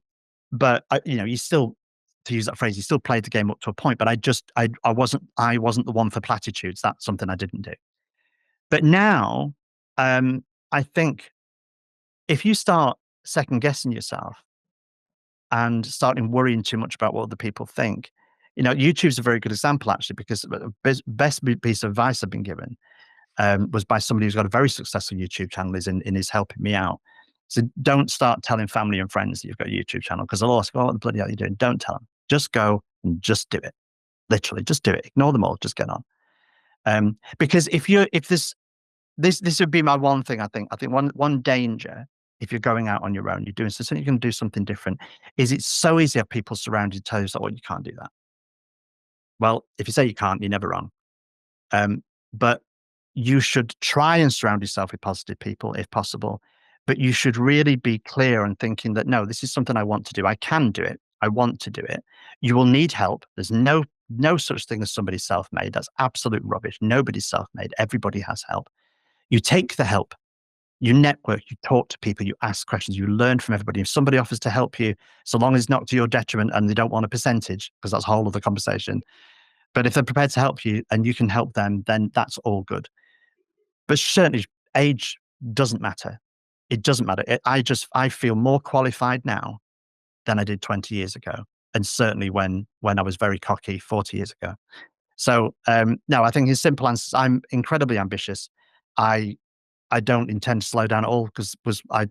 but you still, to use that phrase, you still played the game up to a point. But I wasn't the one for platitudes. That's something I didn't do. But now, I think if you start second guessing yourself and starting worrying too much about what other people think, YouTube's a very good example actually because the best piece of advice I've been given was by somebody who's got a very successful YouTube channel is helping me out. So don't start telling family and friends that you've got a YouTube channel because they'll ask, "Oh, what the bloody hell are you doing?" Don't tell them. Just go and just do it. Literally, just do it. Ignore them all. Just get on. Because if this would be my one thing. I think one danger if you're going out on your own, you're doing something, you can do something different. Is it's so easy to have people surround you tell you, "Oh, you can't do that." Well, if you say you can't, you're never wrong. But you should try and surround yourself with positive people if possible. But you should really be clear and thinking that no, this is something I want to do. I can do it. I want to do it. You will need help. There's no such thing as somebody self-made. That's absolute rubbish. Nobody's self-made. Everybody has help. You take the help. You network. You talk to people. You ask questions. You learn from everybody. If somebody offers to help you, so long as it's not to your detriment and they don't want a percentage, because that's a whole other conversation. But if they're prepared to help you and you can help them, then that's all good. But certainly age doesn't matter. It doesn't matter. I feel more qualified now than I did 20 years ago. And certainly when I was very cocky 40 years ago. So no, I think his simple answer is I'm incredibly ambitious. I I don't intend to slow down at all because I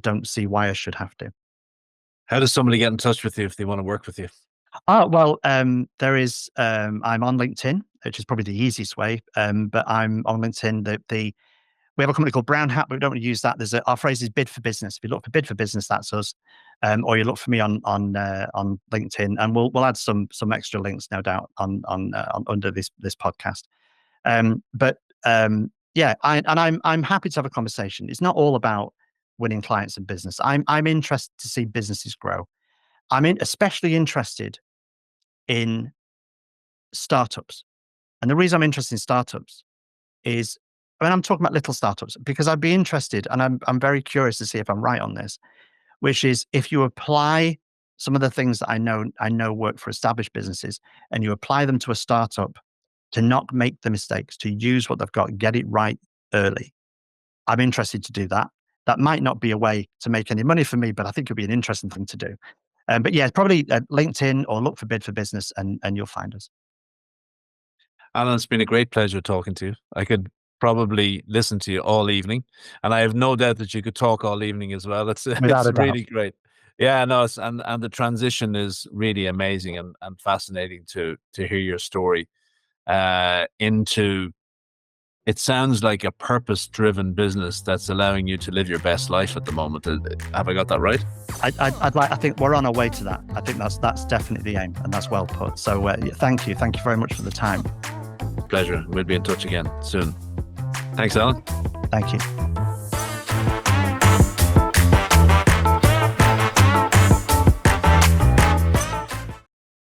don't see why I should have to. How does somebody get in touch with you if they want to work with you? Oh, well, there is, I'm on LinkedIn, which is probably the easiest way. But I'm on LinkedIn. We have a company called Brown Hat, but we don't want to use that. Our phrase is bid for business. If you look for bid for business, that's us. Or you look for me on LinkedIn, and we'll add some extra links, no doubt, on under this podcast. But yeah, I'm happy to have a conversation. It's not all about winning clients in business. I'm interested to see businesses grow. Especially interested in startups. And the reason I'm interested in startups is, I'm talking about little startups because I'd be interested, and I'm very curious to see if I'm right on this, which is if you apply some of the things that I know work for established businesses, and you apply them to a startup, to not make the mistakes, to use what they've got, get it right early. I'm interested to do that. That might not be a way to make any money for me, but I think it'd be an interesting thing to do. But yeah, probably LinkedIn or look for Bid for Business and you'll find us. Alan, it's been a great pleasure talking to you. I could probably listen to you all evening, and I have no doubt that you could talk all evening as well. It's Without a doubt. really great. Yeah, no, and the transition is really amazing and fascinating to hear your story into. It sounds like a purpose-driven business that's allowing you to live your best life at the moment. Have I got that right? I think we're on our way to that. I think that's definitely the aim, and that's well put. So yeah, thank you very much for the time. Pleasure. We'll be in touch again soon. Thanks, Alan. Thank you.